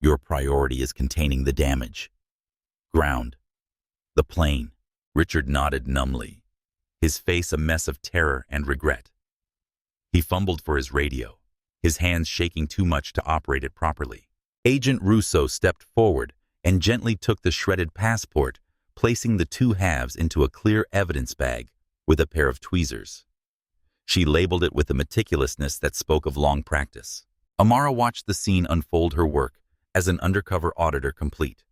Your priority is containing the damage. Ground the plane." Richard nodded numbly, his face a mess of terror and regret. He fumbled for his radio, his hands shaking too much to operate it properly. Agent Russo stepped forward and gently took the shredded passport, placing the two halves into a clear evidence bag with a pair of tweezers. She labeled it with a meticulousness that spoke of long practice. Amara watched the scene unfold, her work as an undercover auditor complete.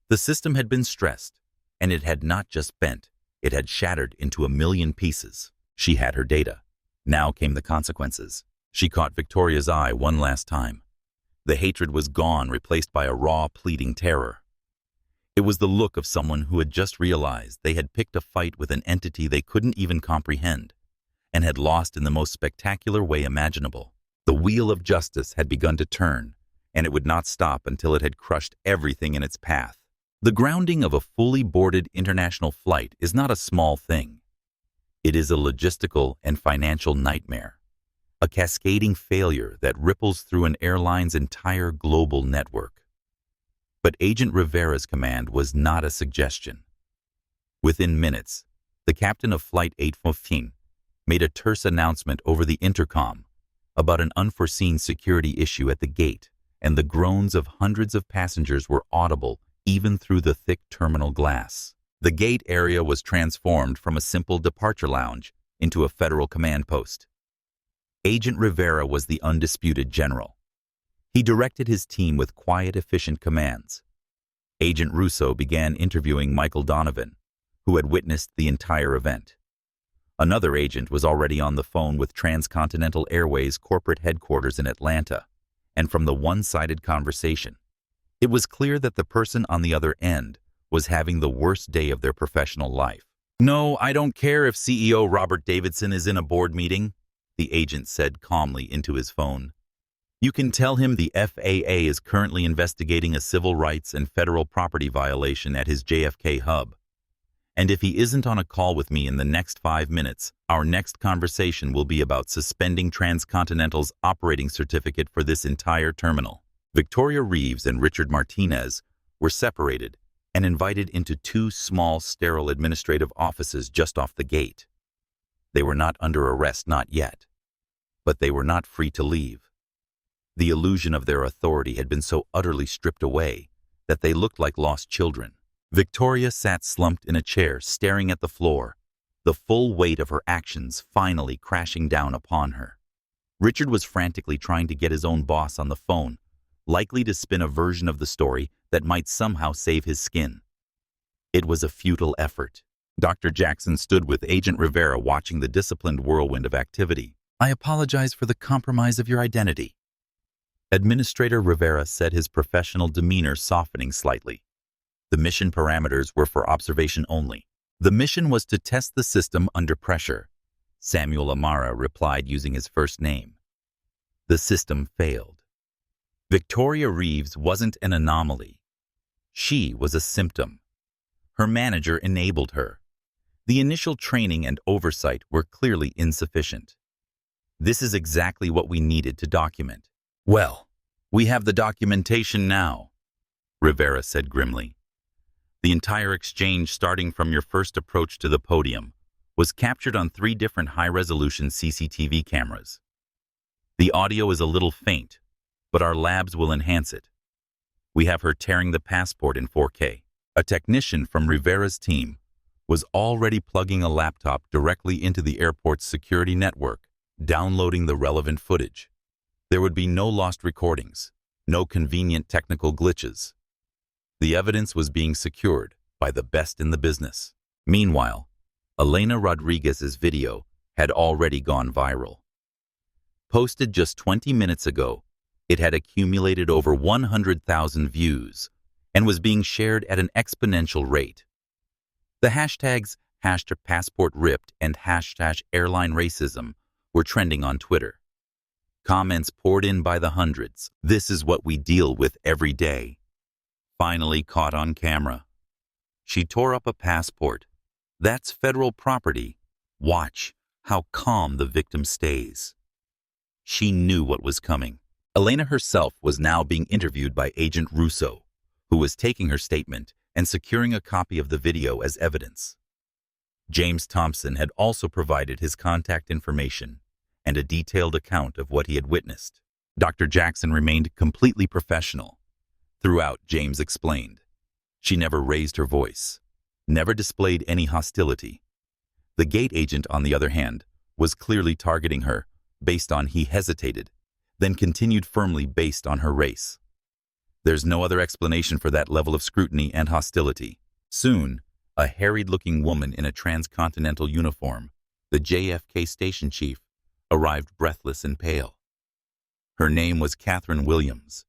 The system had been stressed, and it had not just bent, it had shattered into a million pieces. She had her data. Now came the consequences. She caught Victoria's eye one last time. The hatred was gone, replaced by a raw, pleading terror. It was the look of someone who had just realized they had picked a fight with an entity they couldn't even comprehend, and had lost in the most spectacular way imaginable. The wheel of justice had begun to turn, and it would not stop until it had crushed everything in its path. The grounding of a fully boarded international flight is not a small thing. It is a logistical and financial nightmare, a cascading failure that ripples through an airline's entire global network. But Agent Rivera's command was not a suggestion. Within minutes, the captain of Flight 815 made a terse announcement over the intercom about an unforeseen security issue at the gate, and the groans of hundreds of passengers were audible even through the thick terminal glass. The gate area was transformed from a simple departure lounge into a federal command post. Agent Rivera was the undisputed general. He directed his team with quiet, efficient commands. Agent Russo began interviewing Michael Donovan, who had witnessed the entire event. Another agent was already on the phone with Transcontinental Airways corporate headquarters in Atlanta, and from the one-sided conversation, it was clear that the person on the other end was having the worst day of their professional life. "No, I don't care if CEO Robert Davidson is in a board meeting," the agent said calmly into his phone. "You can tell him the FAA is currently investigating a civil rights and federal property violation at his JFK hub. And if he isn't on a call with me in the next 5 minutes, our next conversation will be about suspending Transcontinental's operating certificate for this entire terminal." Victoria Reeves and Richard Martinez were separated and invited into 2 small, sterile administrative offices just off the gate. They were not under arrest, not yet, but they were not free to leave. The illusion of their authority had been so utterly stripped away that they looked like lost children. Victoria sat slumped in a chair, staring at the floor, the full weight of her actions finally crashing down upon her. Richard was frantically trying to get his own boss on the phone, likely to spin a version of the story that might somehow save his skin. It was a futile effort. Dr. Jackson stood with Agent Rivera watching the disciplined whirlwind of activity. I apologize for the compromise of your identity. Administrator Rivera said, his professional demeanor softening slightly. The mission parameters were for observation only. The mission was to test the system under pressure. Samuel Amara replied using his first name. The system failed. Victoria Reeves wasn't an anomaly. She was a symptom. Her manager enabled her. The initial training and oversight were clearly insufficient. This is exactly what we needed to document. Well, we have the documentation now, Rivera said grimly. The entire exchange, starting from your first approach to the podium, was captured on 3 different high-resolution CCTV cameras. The audio is a little faint, but our labs will enhance it. We have her tearing the passport in 4K. A technician from Rivera's team was already plugging a laptop directly into the airport's security network, downloading the relevant footage. There would be no lost recordings, no convenient technical glitches. The evidence was being secured by the best in the business. Meanwhile, Elena Rodriguez's video had already gone viral. Posted just 20 minutes ago, it had accumulated over 100,000 views and was being shared at an exponential rate. The hashtags #PassportRipped and #AirlineRacism were trending on Twitter. Comments poured in by the hundreds. This is what we deal with every day. Finally caught on camera. She tore up a passport. That's federal property. Watch how calm the victim stays. She knew what was coming. Elena herself was now being interviewed by Agent Russo, who was taking her statement and securing a copy of the video as evidence. James Thompson had also provided his contact information and a detailed account of what he had witnessed. Dr. Jackson remained completely professional. Throughout, James explained. She never raised her voice, never displayed any hostility. The gate agent, on the other hand, was clearly targeting her based on he hesitated, then continued firmly based on her race. There's no other explanation for that level of scrutiny and hostility. Soon, a harried-looking woman in a transcontinental uniform, the JFK station chief, arrived breathless and pale. Her name was Catherine Williams,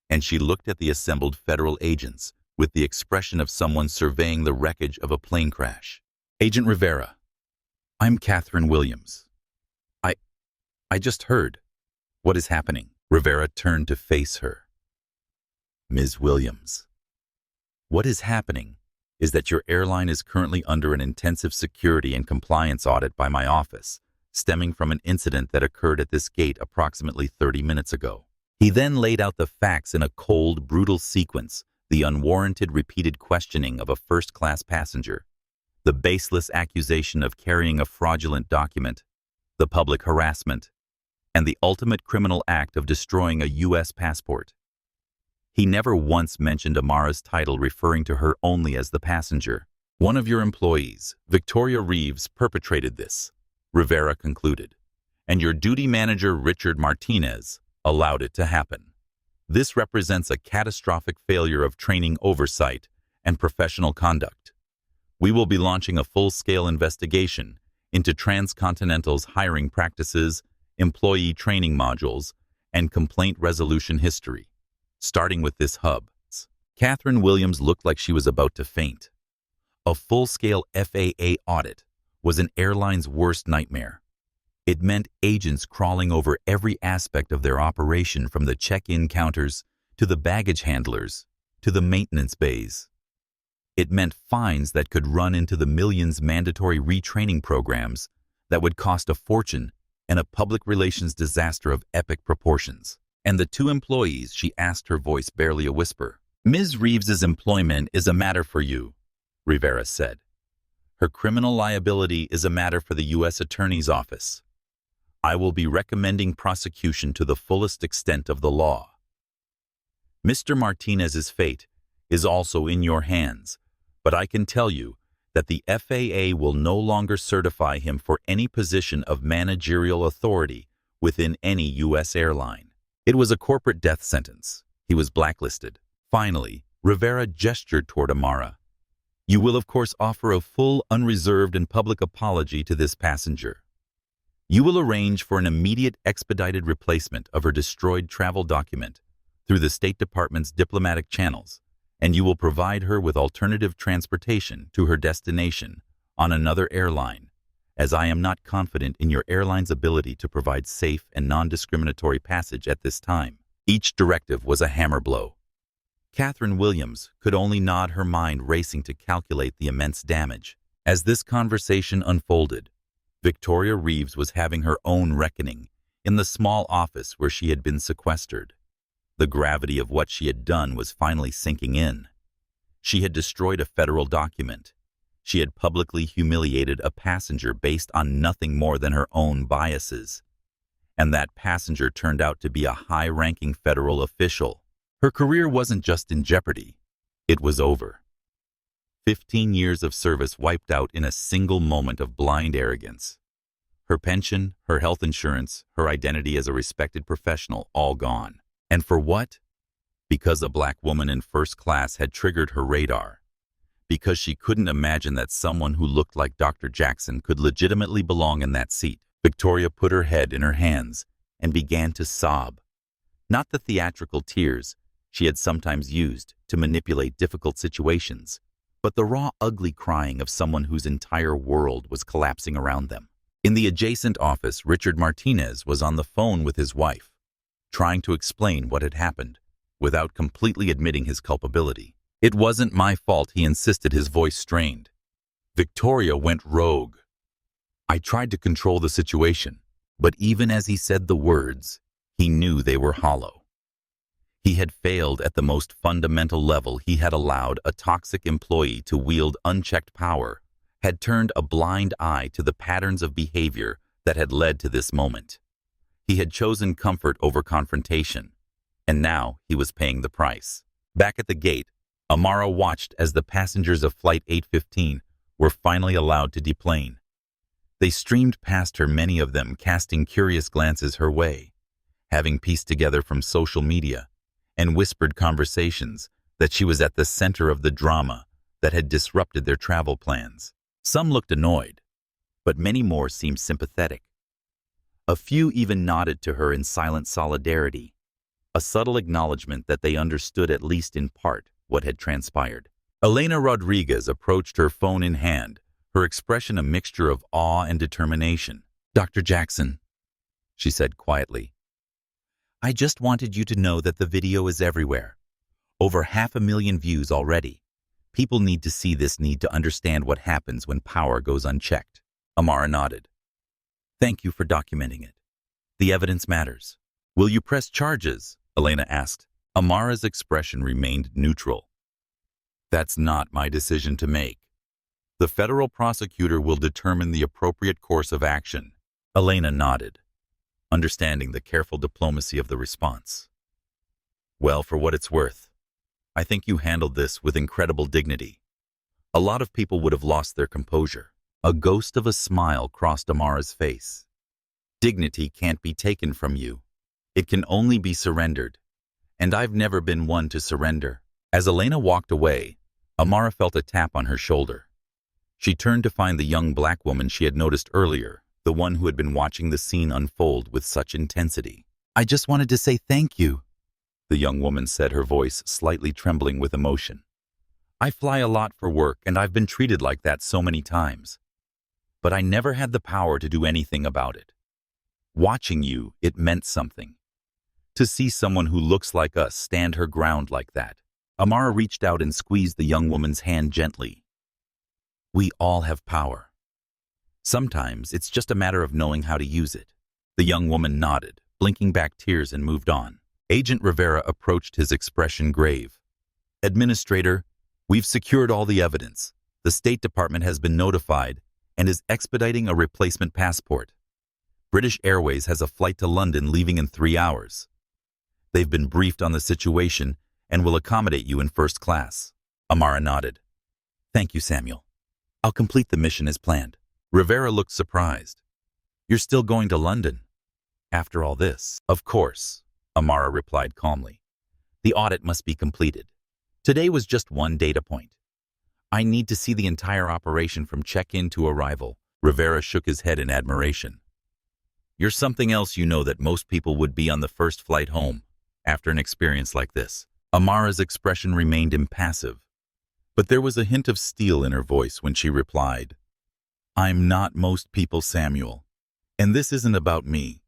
and she looked at the assembled federal agents with the expression of someone surveying the wreckage of a plane crash. Agent Rivera, I'm Catherine Williams. I just heard. What is happening? Rivera turned to face her. Ms. Williams, what is happening is that your airline is currently under an intensive security and compliance audit by my office, stemming from an incident that occurred at this gate approximately 30 minutes ago. He then laid out the facts in a cold, brutal sequence, the unwarranted repeated questioning of a first-class passenger, the baseless accusation of carrying a fraudulent document, the public harassment, and the ultimate criminal act of destroying a U.S. passport. He never once mentioned Amara's title, referring to her only as the passenger. One of your employees, Victoria Reeves, perpetrated this, Rivera concluded, and your duty manager, Richard Martinez, allowed it to happen. This represents a catastrophic failure of training oversight and professional conduct. We will be launching a full-scale investigation into Transcontinental's hiring practices, employee training modules, and complaint resolution history, starting with this hub. Catherine Williams looked like she was about to faint. A full-scale FAA audit was an airline's worst nightmare. It meant agents crawling over every aspect of their operation, from the check-in counters to the baggage handlers to the maintenance bays. It meant fines that could run into the millions, mandatory retraining programs that would cost a fortune, and a public relations disaster of epic proportions. And the 2 employees, she asked, her voice barely a whisper. Ms. Reeves's employment is a matter for you, Rivera said. Her criminal liability is a matter for the U.S. Attorney's Office. I will be recommending prosecution to the fullest extent of the law. Mr. Martinez's fate is also in your hands, but I can tell you that the FAA will no longer certify him for any position of managerial authority within any U.S. airline. It was a corporate death sentence. He was blacklisted. Finally, Rivera gestured toward Amara. You will of course offer a full, unreserved, and public apology to this passenger. You will arrange for an immediate expedited replacement of her destroyed travel document through the State Department's diplomatic channels, and you will provide her with alternative transportation to her destination on another airline, as I am not confident in your airline's ability to provide safe and non-discriminatory passage at this time. Each directive was a hammer blow. Catherine Williams could only nod, her mind racing to calculate the immense damage. As this conversation unfolded, Victoria Reeves was having her own reckoning in the small office where she had been sequestered. The gravity of what she had done was finally sinking in. She had destroyed a federal document. She had publicly humiliated a passenger based on nothing more than her own biases. And that passenger turned out to be a high-ranking federal official. Her career wasn't just in jeopardy. It was over. 15 years of service wiped out in a single moment of blind arrogance. Her pension, her health insurance, her identity as a respected professional, all gone. And for what? Because a black woman in first class had triggered her radar. Because she couldn't imagine that someone who looked like Dr. Jackson could legitimately belong in that seat. Victoria put her head in her hands and began to sob. Not the theatrical tears she had sometimes used to manipulate difficult situations, but the raw, ugly crying of someone whose entire world was collapsing around them. In the adjacent office, Richard Martinez was on the phone with his wife, trying to explain what had happened, without completely admitting his culpability. "It wasn't my fault," he insisted, his voice strained. Victoria went rogue. "I tried to control the situation," but even as he said the words, he knew they were hollow. He had failed at the most fundamental level. He had allowed a toxic employee to wield unchecked power, had turned a blind eye to the patterns of behavior that had led to this moment. He had chosen comfort over confrontation, and now he was paying the price. Back at the gate, Amara watched as the passengers of Flight 815 were finally allowed to deplane. They streamed past her, many of them casting curious glances her way, having pieced together from social media and whispered conversations that she was at the center of the drama that had disrupted their travel plans. Some looked annoyed, but many more seemed sympathetic. A few even nodded to her in silent solidarity, a subtle acknowledgement that they understood at least in part what had transpired. Elena Rodriguez approached her, phone in hand, her expression a mixture of awe and determination. "Dr. Jackson," she said quietly, "I just wanted you to know that the video is everywhere. Over 500,000 views already. People need to see this, need to understand what happens when power goes unchecked." Amara nodded. "Thank you for documenting it. The evidence matters." "Will you press charges?" Elena asked. Amara's expression remained neutral. "That's not my decision to make. The federal prosecutor will determine the appropriate course of action." Elena nodded, understanding the careful diplomacy of the response. "Well, for what it's worth, I think you handled this with incredible dignity. A lot of people would have lost their composure." A ghost of a smile crossed Amara's face. "Dignity can't be taken from you. It can only be surrendered. And I've never been one to surrender." As Elena walked away, Amara felt a tap on her shoulder. She turned to find the young black woman she had noticed earlier, the one who had been watching the scene unfold with such intensity. "I just wanted to say thank you," the young woman said, her voice slightly trembling with emotion. "I fly a lot for work, and I've been treated like that so many times. But I never had the power to do anything about it. Watching you, it meant something. To see someone who looks like us stand her ground like that." Amara reached out and squeezed the young woman's hand gently. "We all have power. Sometimes it's just a matter of knowing how to use it." The young woman nodded, blinking back tears, and moved on. Agent Rivera approached, his expression grave. "Administrator, we've secured all the evidence. The State Department has been notified and is expediting a replacement passport. British Airways has a flight to London leaving in 3 hours. They've been briefed on the situation and will accommodate you in first class." Amara nodded. "Thank you, Samuel. I'll complete the mission as planned." Rivera looked surprised. "You're still going to London? After all this?" "Of course," Amara replied calmly. "The audit must be completed. Today was just one data point. I need to see the entire operation from check-in to arrival. Rivera shook his head in admiration. You're something else, you know, that most people would be on the first flight home after an experience like this. Amara's expression remained impassive, but there was a hint of steel in her voice when she replied, I'm not most people, Samuel. And this isn't about me.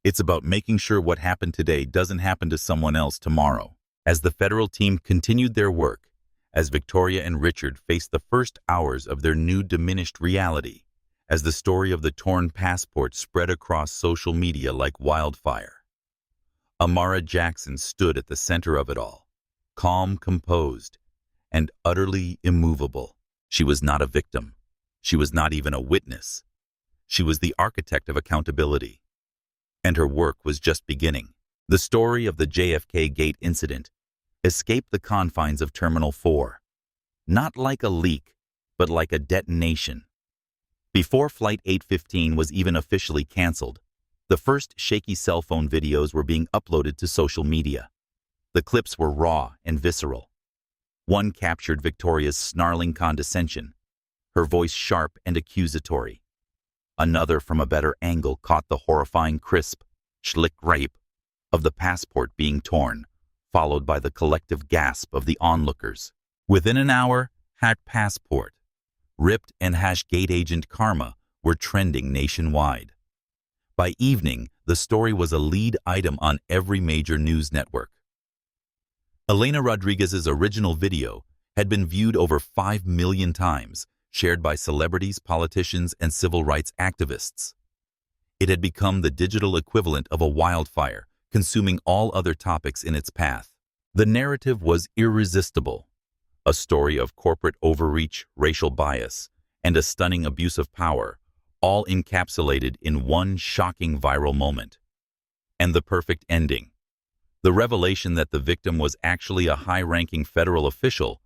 It's about making sure what happened today doesn't happen to someone else tomorrow. As the federal team continued their work, as Victoria and Richard faced the first hours of their new diminished reality, as the story of the torn passport spread across social media like wildfire, Amara Jackson stood at the center of it all, calm, composed, and utterly immovable. She was not a victim. She was not even a witness. She was the architect of accountability. And her work was just beginning. The story of the JFK Gate incident escaped the confines of Terminal 4, not like a leak, but like a detonation. Before Flight 815 was even officially canceled, the first shaky cell phone videos were being uploaded to social media. The clips were raw and visceral. One captured Victoria's snarling condescension, her voice sharp and accusatory. Another, from a better angle, caught the horrifying crisp, schlick rape of the passport being torn, followed by the collective gasp of the onlookers. Within an hour, Hat Passport, Ripped, and #Gate Agent Karma were trending nationwide. By evening, the story was a lead item on every major news network. Elena Rodriguez's original video had been viewed over 5 million times, shared by celebrities, politicians, and civil rights activists. It had become the digital equivalent of a wildfire, consuming all other topics in its path. The narrative was irresistible. A story of corporate overreach, racial bias, and a stunning abuse of power, all encapsulated in one shocking viral moment. And the perfect ending. The revelation that the victim was actually a high-ranking federal official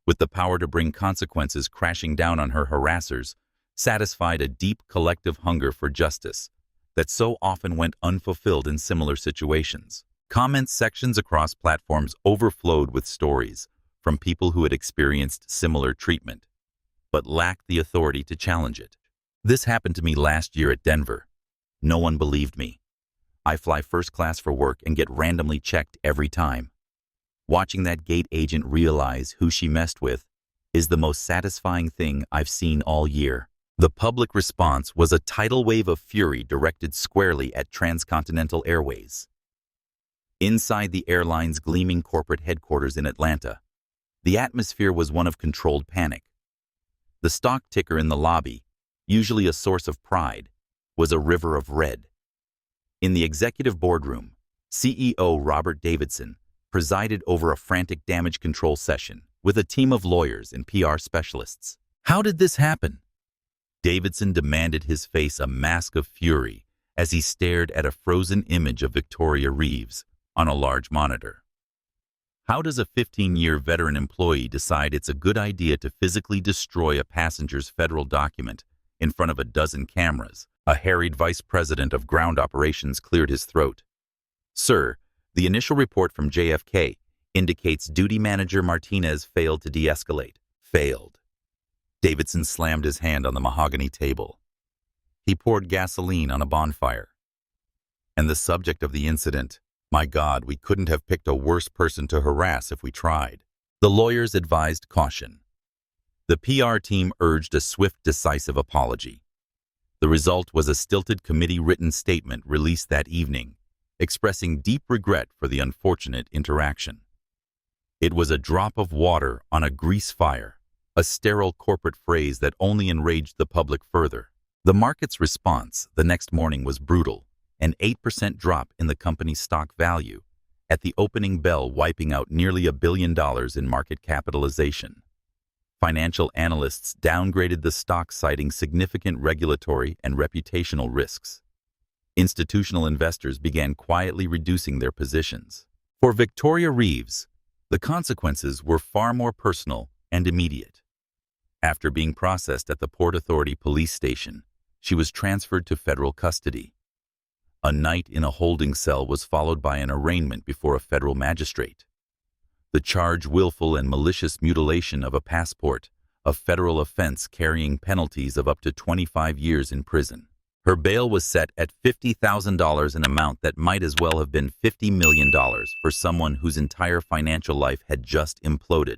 with the power to bring consequences crashing down on her harassers, satisfied a deep collective hunger for justice that so often went unfulfilled in similar situations. Comment sections across platforms overflowed with stories from people who had experienced similar treatment, but lacked the authority to challenge it. This happened to me last year at Denver. No one believed me. I fly first class for work and get randomly checked every time. Watching that gate agent realize who she messed with is the most satisfying thing I've seen all year. The public response was a tidal wave of fury directed squarely at Transcontinental Airways. Inside the airline's gleaming corporate headquarters in Atlanta, the atmosphere was one of controlled panic. The stock ticker in the lobby, usually a source of pride, was a river of red. In the executive boardroom, CEO Robert Davidson presided over a frantic damage control session with a team of lawyers and PR specialists. How did this happen? Davidson demanded, his face a mask of fury as he stared at a frozen image of Victoria Reeves on a large monitor. How does a 15-year veteran employee decide it's a good idea to physically destroy a passenger's federal document in front of a dozen cameras? A harried vice president of ground operations cleared his throat. Sir, the initial report from JFK indicates duty manager Martinez failed to de-escalate. Failed. Davidson slammed his hand on the mahogany table. He poured gasoline on a bonfire. And the subject of the incident, my God, we couldn't have picked a worse person to harass if we tried. The lawyers advised caution. The PR team urged a swift, decisive apology. The result was a stilted committee-written statement released that evening, expressing deep regret for the unfortunate interaction. It was a drop of water on a grease fire, a sterile corporate phrase that only enraged the public further. The market's response the next morning was brutal, an 8% drop in the company's stock value, at the opening bell wiping out nearly $1 billion in market capitalization. Financial analysts downgraded the stock, citing significant regulatory and reputational risks. Institutional investors began quietly reducing their positions. For Victoria Reeves, the consequences were far more personal and immediate. After being processed at the Port Authority police station, she was transferred to federal custody. A night in a holding cell was followed by an arraignment before a federal magistrate. The charge: willful and malicious mutilation of a passport a federal offense carrying penalties of up to 25 years in prison. Her bail was set at $50,000, an amount that might as well have been $50 million for someone whose entire financial life had just imploded.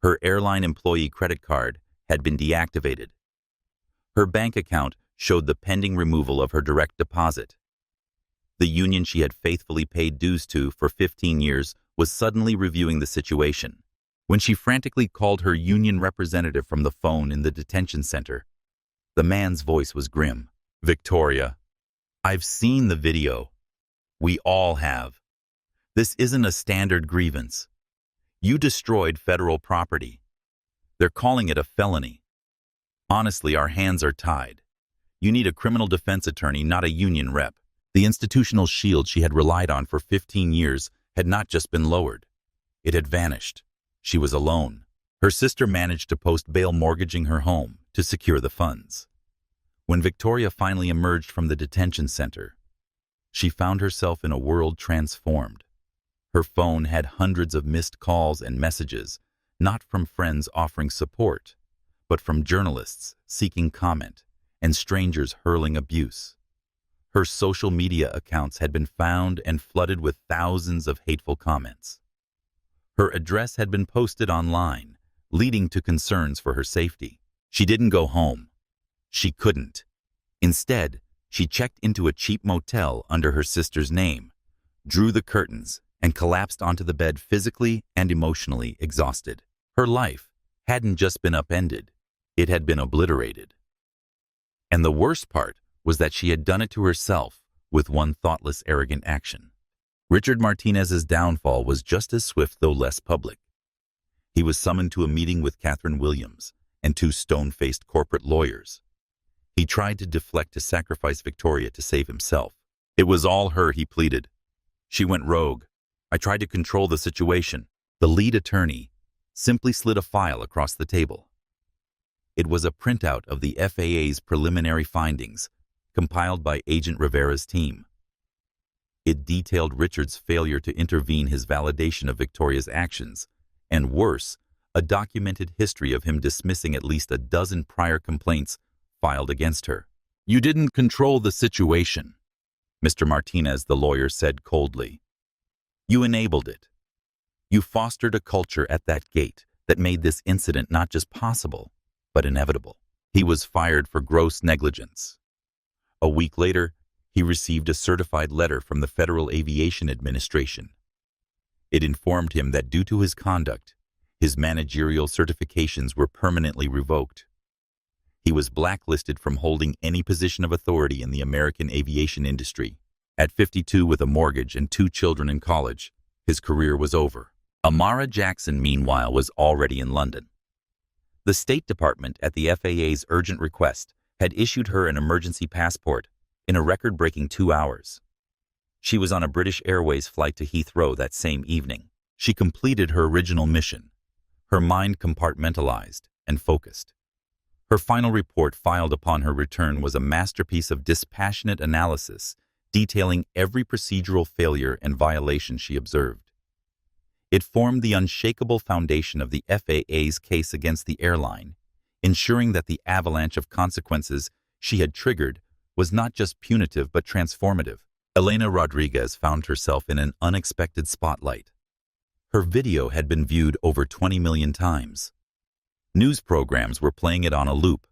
Her airline employee credit card had been deactivated. Her bank account showed the pending removal of her direct deposit. The union she had faithfully paid dues to for 15 years was suddenly reviewing the situation. When she frantically called her union representative from the phone in the detention center, the man's voice was grim. "Victoria, I've seen the video. We all have. This isn't a standard grievance. You destroyed federal property. They're calling it a felony. Honestly, our hands are tied. You need a criminal defense attorney, not a union rep." The institutional shield she had relied on for 15 years had not just been lowered. It had vanished. She was alone. Her sister managed to post bail mortgaging her home to secure the funds. When Victoria finally emerged from the detention center, she found herself in a world transformed. Her phone had hundreds of missed calls and messages, not from friends offering support, but from journalists seeking comment and strangers hurling abuse. Her social media accounts had been found and flooded with thousands of hateful comments. Her address had been posted online, leading to concerns for her safety. She didn't go home. She couldn't. Instead, she checked into a cheap motel under her sister's name, drew the curtains, and collapsed onto the bed physically and emotionally exhausted. Her life hadn't just been upended, it had been obliterated. And the worst part was that she had done it to herself with one thoughtless, arrogant action. Richard Martinez's downfall was just as swift, though less public. He was summoned to a meeting with Catherine Williams and two stone-faced corporate lawyers. He tried to deflect to sacrifice Victoria to save himself. "It was all her," he pleaded. "She went rogue. I tried to control the situation." The lead attorney simply slid a file across the table. It was a printout of the FAA's preliminary findings, compiled by Agent Rivera's team. It detailed Richard's failure to intervene, his validation of Victoria's actions, and worse, a documented history of him dismissing at least a dozen prior complaints filed against her. "You didn't control the situation," Mr. Martinez, the lawyer, said coldly. "You enabled it. You fostered a culture at that gate that made this incident not just possible, but inevitable." He was fired for gross negligence. A week later, he received a certified letter from the Federal Aviation Administration. It informed him that due to his conduct, his managerial certifications were permanently revoked. He was blacklisted from holding any position of authority in the American aviation industry. At 52, with a mortgage and 2 children in college, his career was over. Amara Jackson, meanwhile, was already in London. The State Department, at the FAA's urgent request, had issued her an emergency passport in a record-breaking 2 hours. She was on a British Airways flight to Heathrow that same evening. She completed her original mission, her mind compartmentalized and focused. Her final report filed upon her return was a masterpiece of dispassionate analysis, detailing every procedural failure and violation she observed. It formed the unshakable foundation of the FAA's case against the airline, ensuring that the avalanche of consequences she had triggered was not just punitive but transformative. Elena Rodriguez found herself in an unexpected spotlight. Her video had been viewed over 20 million times. News programs were playing it on a loop.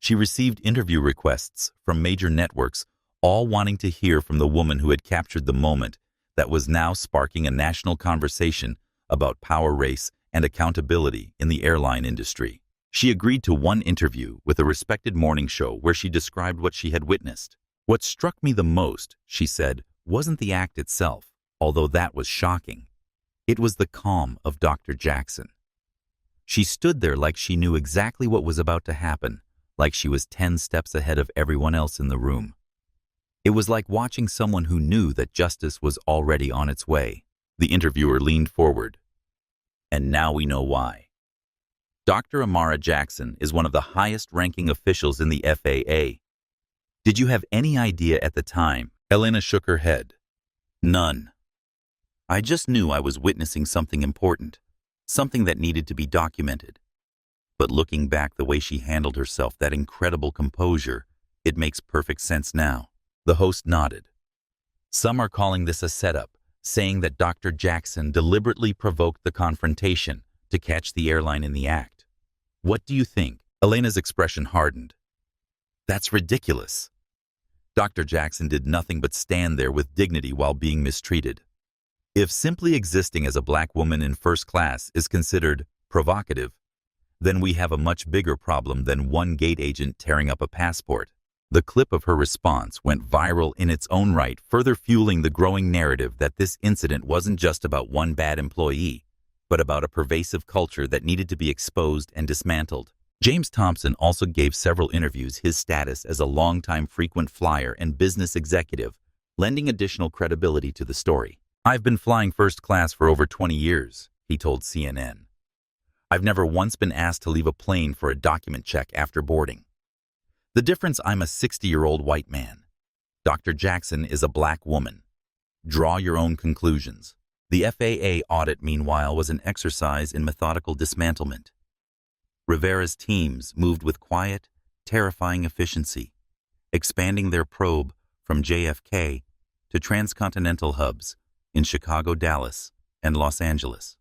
She received interview requests from major networks, all wanting to hear from the woman who had captured the moment that was now sparking a national conversation about power race and accountability in the airline industry. She agreed to one interview with a respected morning show where she described what she had witnessed. "What struck me the most," she said, "wasn't the act itself, although that was shocking. It was the calm of Dr. Jackson. She stood there like she knew exactly what was about to happen, like she was 10 steps ahead of everyone else in the room. It was like watching someone who knew that justice was already on its way." The interviewer leaned forward. "And now we know why. Dr. Amara Jackson is one of the highest-ranking officials in the FAA. Did you have any idea at the time?" Elena shook her head. "None. I just knew I was witnessing something important, something that needed to be documented. But looking back, the way she handled herself, that incredible composure, it makes perfect sense now. The host nodded. Some are calling this a setup, saying that Dr. Jackson deliberately provoked the confrontation to catch the airline in the act. What do you think? Elena's expression hardened. That's ridiculous. Dr. Jackson did nothing but stand there with dignity while being mistreated. If simply existing as a black woman in first class is considered provocative, then we have a much bigger problem than one gate agent tearing up a passport. The clip of her response went viral in its own right, further fueling the growing narrative that this incident wasn't just about one bad employee, but about a pervasive culture that needed to be exposed and dismantled. James Thompson also gave several interviews, his status as a longtime frequent flyer and business executive, lending additional credibility to the story. I've been flying first class for over 20 years, he told CNN. I've never once been asked to leave a plane for a document check after boarding. The difference, I'm a 60-year-old white man. Dr. Jackson is a black woman. Draw your own conclusions. The FAA audit, meanwhile, was an exercise in methodical dismantlement. Rivera's teams moved with quiet, terrifying efficiency, expanding their probe from JFK to transcontinental hubs in Chicago, Dallas, and Los Angeles.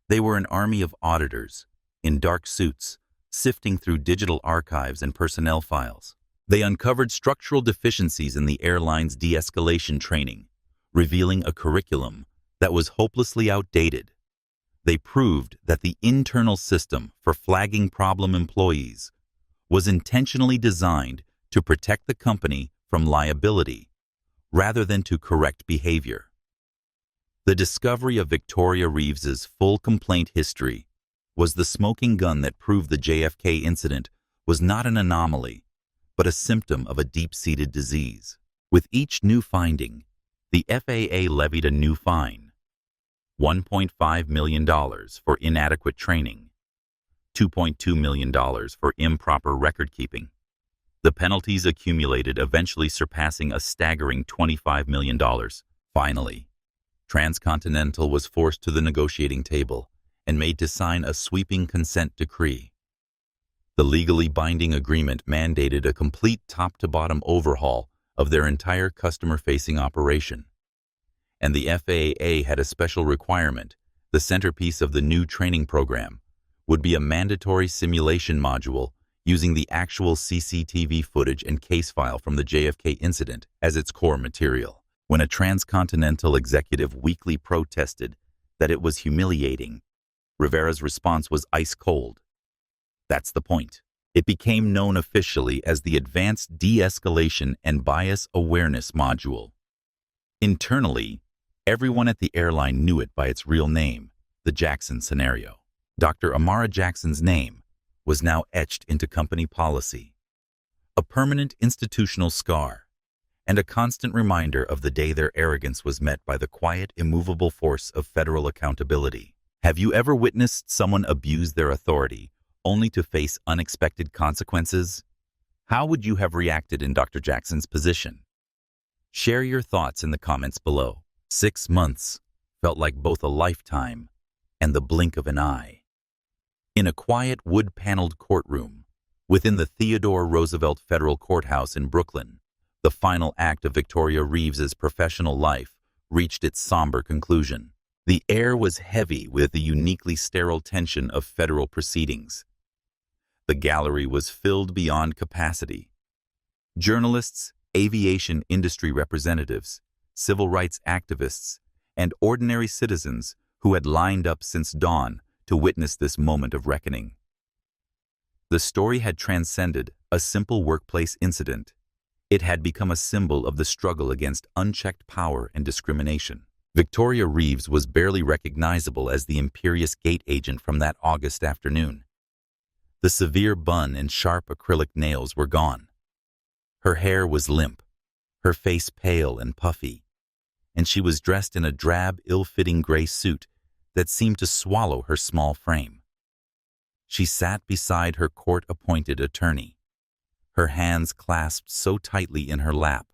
They were an army of auditors in dark suits, sifting through digital archives and personnel files. They uncovered structural deficiencies in the airline's de-escalation training, revealing a curriculum that was hopelessly outdated. They proved that the internal system for flagging problem employees was intentionally designed to protect the company from liability rather than to correct behavior. The discovery of Victoria Reeves's full complaint history was the smoking gun that proved the JFK incident was not an anomaly, but a symptom of a deep-seated disease. With each new finding, the FAA levied a new fine: $1.5 million for inadequate training, $2.2 million for improper record-keeping. The penalties accumulated, eventually surpassing a staggering $25 million. Finally, Transcontinental was forced to the negotiating table and made to sign a sweeping consent decree. The legally binding agreement mandated a complete top-to-bottom overhaul of their entire customer-facing operation. And the FAA had a special requirement: the centerpiece of the new training program would be a mandatory simulation module using the actual CCTV footage and case file from the JFK incident as its core material. When a transcontinental executive weakly protested that it was humiliating, Rivera's response was ice cold. That's the point. It became known officially as the Advanced De-Escalation and Bias Awareness Module. Internally, everyone at the airline knew it by its real name, the Jackson scenario. Dr. Amara Jackson's name was now etched into company policy, a permanent institutional scar, and a constant reminder of the day their arrogance was met by the quiet, immovable force of federal accountability. Have you ever witnessed someone abuse their authority only to face unexpected consequences? How would you have reacted in Dr. Jackson's position? Share your thoughts in the comments below. 6 months felt like both a lifetime and the blink of an eye. In a quiet wood-paneled courtroom within the Theodore Roosevelt Federal Courthouse in Brooklyn, the final act of Victoria Reeves's professional life reached its somber conclusion. The air was heavy with the uniquely sterile tension of federal proceedings. The gallery was filled beyond capacity. Journalists, aviation industry representatives, civil rights activists, and ordinary citizens who had lined up since dawn to witness this moment of reckoning. The story had transcended a simple workplace incident. It had become a symbol of the struggle against unchecked power and discrimination. Victoria Reeves was barely recognizable as the imperious gate agent from that August afternoon. The severe bun and sharp acrylic nails were gone. Her hair was limp, her face pale and puffy, and she was dressed in a drab, ill-fitting gray suit that seemed to swallow her small frame. She sat beside her court-appointed attorney, her hands clasped so tightly in her lap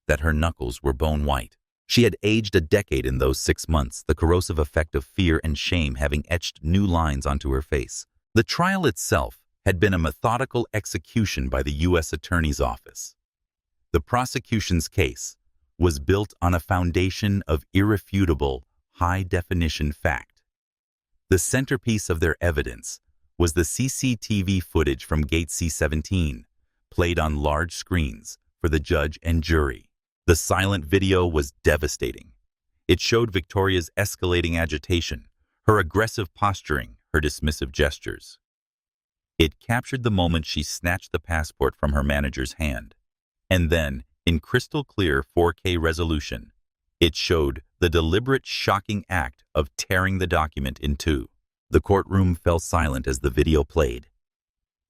that her knuckles were bone white. She had aged a decade in those 6 months, the corrosive effect of fear and shame having etched new lines onto her face. The trial itself had been a methodical execution by the U.S. Attorney's Office. The prosecution's case was built on a foundation of irrefutable, high-definition fact. The centerpiece of their evidence was the CCTV footage from Gate C-17, played on large screens for the judge and jury. The silent video was devastating. It showed Victoria's escalating agitation, her aggressive posturing, her dismissive gestures. It captured the moment she snatched the passport from her manager's hand. And then, in crystal clear 4K resolution, it showed the deliberate, shocking act of tearing the document in two. The courtroom fell silent as the video played.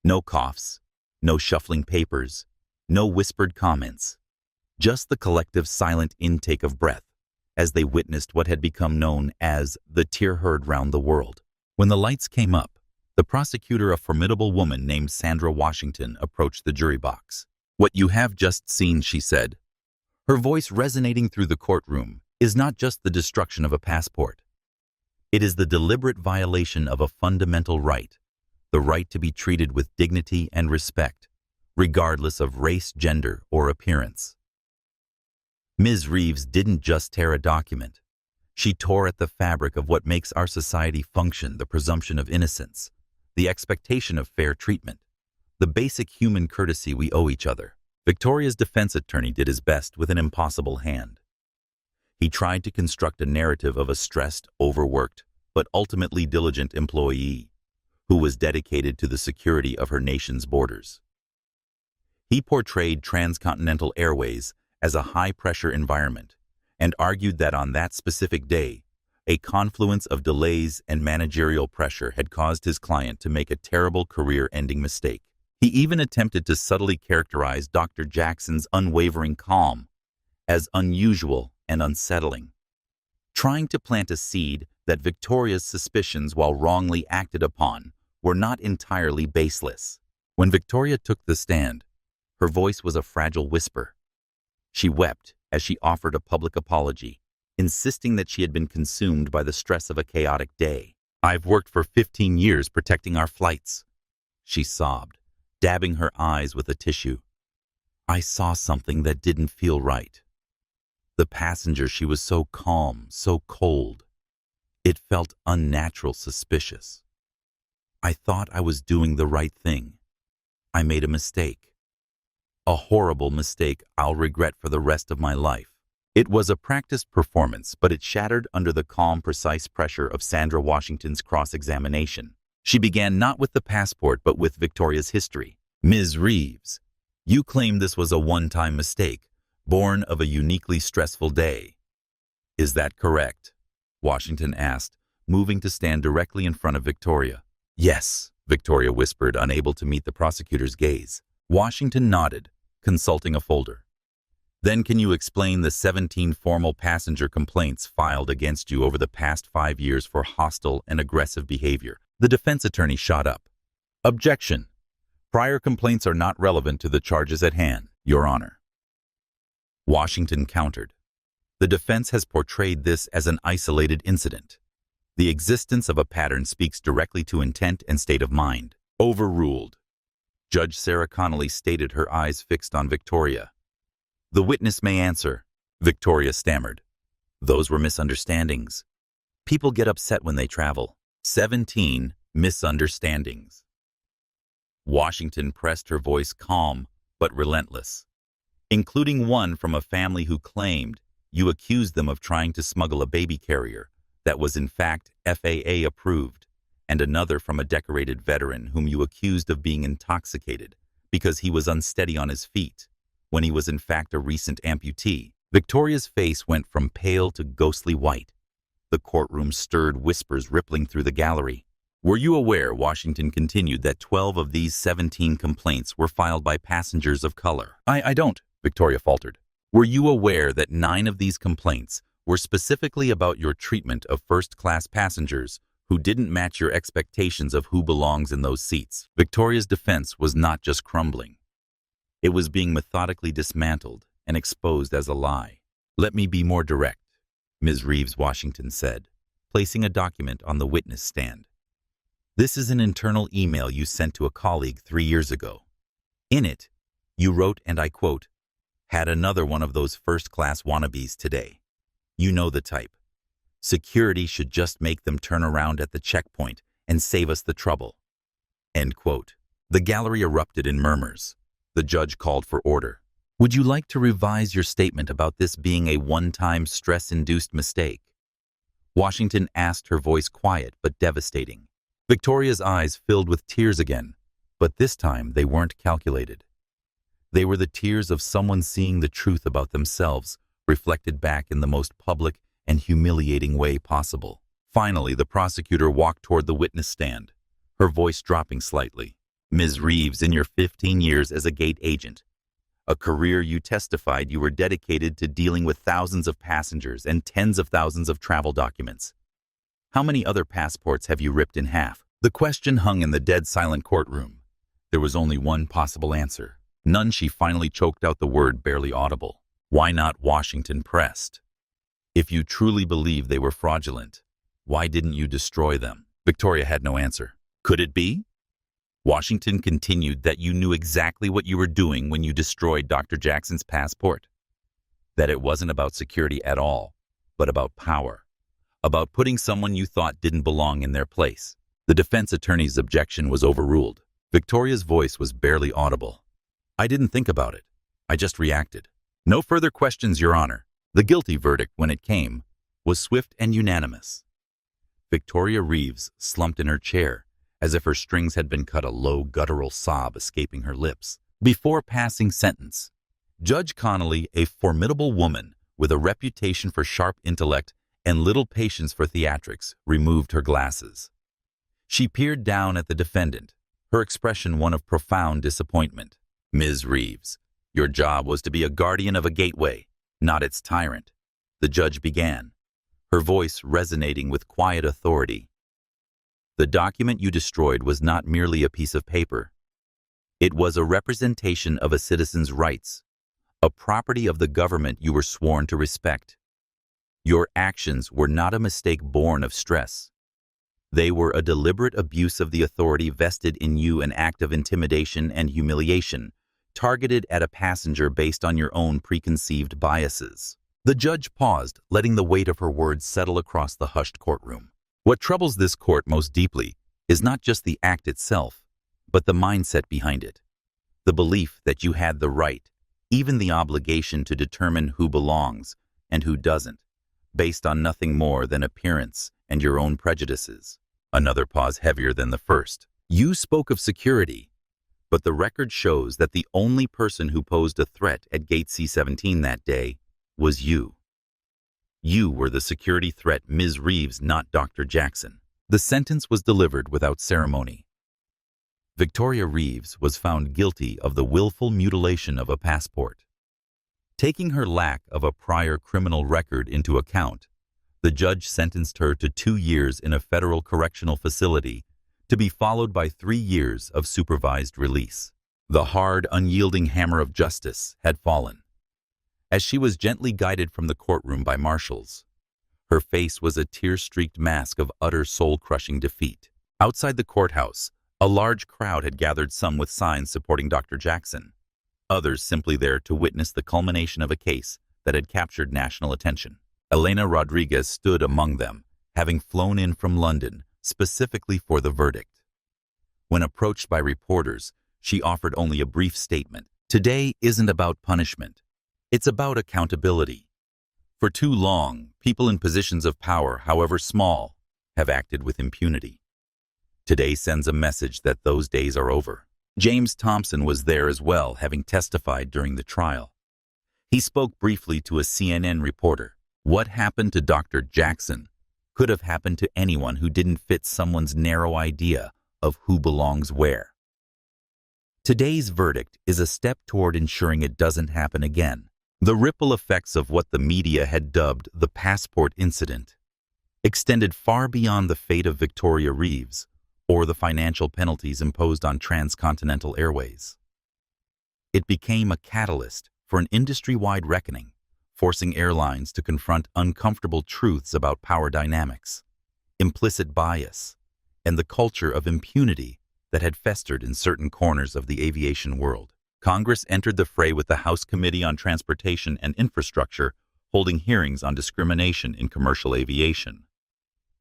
No coughs, no shuffling papers, no whispered comments. Just the collective silent intake of breath as they witnessed what had become known as the tear herd round the world. When the lights came up, the prosecutor, a formidable woman named Sandra Washington, approached the jury box. "What you have just seen," she said, her voice resonating through the courtroom, "is not just the destruction of a passport. It is the deliberate violation of a fundamental right, the right to be treated with dignity and respect, regardless of race, gender, or appearance." Ms. Reeves didn't just tear a document. She tore at the fabric of what makes our society function: the presumption of innocence, the expectation of fair treatment, the basic human courtesy we owe each other. Victoria's defense attorney did his best with an impossible hand. He tried to construct a narrative of a stressed, overworked, but ultimately diligent employee who was dedicated to the security of her nation's borders. He portrayed transcontinental airways as a high-pressure environment and argued that on that specific day, a confluence of delays and managerial pressure had caused his client to make a terrible career-ending mistake. He even attempted to subtly characterize Dr. Jackson's unwavering calm as unusual and unsettling, trying to plant a seed that Victoria's suspicions, while wrongly acted upon, were not entirely baseless. When Victoria took the stand, her voice was a fragile whisper. She wept as she offered a public apology, insisting that she had been consumed by the stress of a chaotic day. "I've worked for 15 years protecting our flights," she sobbed, dabbing her eyes with a tissue. "I saw something that didn't feel right. The passenger, she was so calm, so cold. It felt unnatural, suspicious. I thought I was doing the right thing. I made a mistake. A horrible mistake I'll regret for the rest of my life." It was a practiced performance, but it shattered under the calm, precise pressure of Sandra Washington's cross-examination. She began not with the passport, but with Victoria's history. "Ms. Reeves, you claim this was a one-time mistake, born of a uniquely stressful day. Is that correct?" Washington asked, moving to stand directly in front of Victoria. "Yes," Victoria whispered, unable to meet the prosecutor's gaze. Washington nodded, consulting a folder. "Then can you explain the 17 formal passenger complaints filed against you over the past 5 years for hostile and aggressive behavior?" The defense attorney shot up. "Objection. Prior complaints are not relevant to the charges at hand, Your Honor." Washington countered. "The defense has portrayed this as an isolated incident. The existence of a pattern speaks directly to intent and state of mind." Overruled. Judge Sarah Connolly stated, her eyes fixed on Victoria. "The witness may answer," Victoria stammered. "Those were misunderstandings. People get upset when they travel. 17 misunderstandings." Washington pressed, her voice calm but relentless. "Including one from a family who claimed you accused them of trying to smuggle a baby carrier that was in fact FAA approved, and another from a decorated veteran whom you accused of being intoxicated because he was unsteady on his feet, when he was in fact a recent amputee." Victoria's face went from pale to ghostly white. The courtroom stirred, whispers rippling through the gallery. "Were you aware," Washington continued, "that 12 of these 17 complaints were filed by passengers of color?" I don't," Victoria faltered. "Were you aware that 9 of these complaints were specifically about your treatment of first-class passengers who didn't match your expectations of who belongs in those seats?" Victoria's defense was not just crumbling. It was being methodically dismantled and exposed as a lie. "Let me be more direct," Ms. Reeves, Washington said, placing a document on the witness stand. This is an internal email you sent to a colleague 3 years ago. In it, you wrote, and I quote, "Had another one of those first-class wannabes today. You know the type. Security should just make them turn around at the checkpoint and save us the trouble." End quote. The gallery erupted in murmurs. The judge called for order. Would you like to revise your statement about this being a one-time stress-induced mistake? Washington asked, her voice quiet but devastating. Victoria's eyes filled with tears again, but this time they weren't calculated. They were the tears of someone seeing the truth about themselves reflected back in the most public and humiliating way possible. Finally, the prosecutor walked toward the witness stand, her voice dropping slightly. "Ms. Reeves, in your 15 years as a gate agent, a career you testified you were dedicated to dealing with thousands of passengers and tens of thousands of travel documents. How many other passports have you ripped in half?" The question hung in the dead silent courtroom. There was only one possible answer. None. She finally choked out the word barely audible. "Why not?" Washington pressed. "If you truly believe they were fraudulent, why didn't you destroy them?" Victoria had no answer. "Could it be?" Washington continued, "That you knew exactly what you were doing when you destroyed Dr. Jackson's passport? That it wasn't about security at all, but about power, about putting someone you thought didn't belong in their place?" The defense attorney's objection was overruled. Victoria's voice was barely audible. "I didn't think about it. I just reacted." "No further questions, Your Honor." The guilty verdict, when it came, was swift and unanimous. Victoria Reeves slumped in her chair, as if her strings had been cut, a low, guttural sob escaping her lips. Before passing sentence, Judge Connolly, a formidable woman with a reputation for sharp intellect and little patience for theatrics, removed her glasses. She peered down at the defendant, her expression one of profound disappointment. "Ms. Reeves, your job was to be a guardian of a gateway, not its tyrant," the judge began, her voice resonating with quiet authority. "The document you destroyed was not merely a piece of paper. It was a representation of a citizen's rights, a property of the government you were sworn to respect. Your actions were not a mistake born of stress. They were a deliberate abuse of the authority vested in you, an act of intimidation and humiliation, targeted at a passenger based on your own preconceived biases." The judge paused, letting the weight of her words settle across the hushed courtroom. What troubles this court most deeply is not just the act itself, but the mindset behind it. The belief that you had the right, even the obligation, to determine who belongs and who doesn't, based on nothing more than appearance and your own prejudices. Another pause heavier than the first. "You spoke of security, but the record shows that the only person who posed a threat at Gate C-17 that day was you. You were the security threat, Ms. Reeves, not Dr. Jackson." The sentence was delivered without ceremony. Victoria Reeves was found guilty of the willful mutilation of a passport. Taking her lack of a prior criminal record into account, the judge sentenced her to 2 years in a federal correctional facility, to be followed by 3 years of supervised release. The hard, unyielding hammer of justice had fallen. As she was gently guided from the courtroom by marshals, her face was a tear-streaked mask of utter soul-crushing defeat. Outside the courthouse, a large crowd had gathered, some with signs supporting Dr. Jackson, others simply there to witness the culmination of a case that had captured national attention. Elena Rodriguez stood among them, having flown in from London specifically for the verdict. When approached by reporters, she offered only a brief statement. "Today isn't about punishment. It's about accountability. For too long, people in positions of power, however small, have acted with impunity. Today sends a message that those days are over." James Thompson was there as well, having testified during the trial. He spoke briefly to a CNN reporter. What happened to Dr. Jackson could have happened to anyone who didn't fit someone's narrow idea of who belongs where. Today's verdict is a step toward ensuring it doesn't happen again. The ripple effects of what the media had dubbed the passport incident extended far beyond the fate of Victoria Reeves or the financial penalties imposed on transcontinental airways. It became a catalyst for an industry-wide reckoning, forcing airlines to confront uncomfortable truths about power dynamics, implicit bias, and the culture of impunity that had festered in certain corners of the aviation world. Congress entered the fray with the House Committee on Transportation and Infrastructure holding hearings on discrimination in commercial aviation.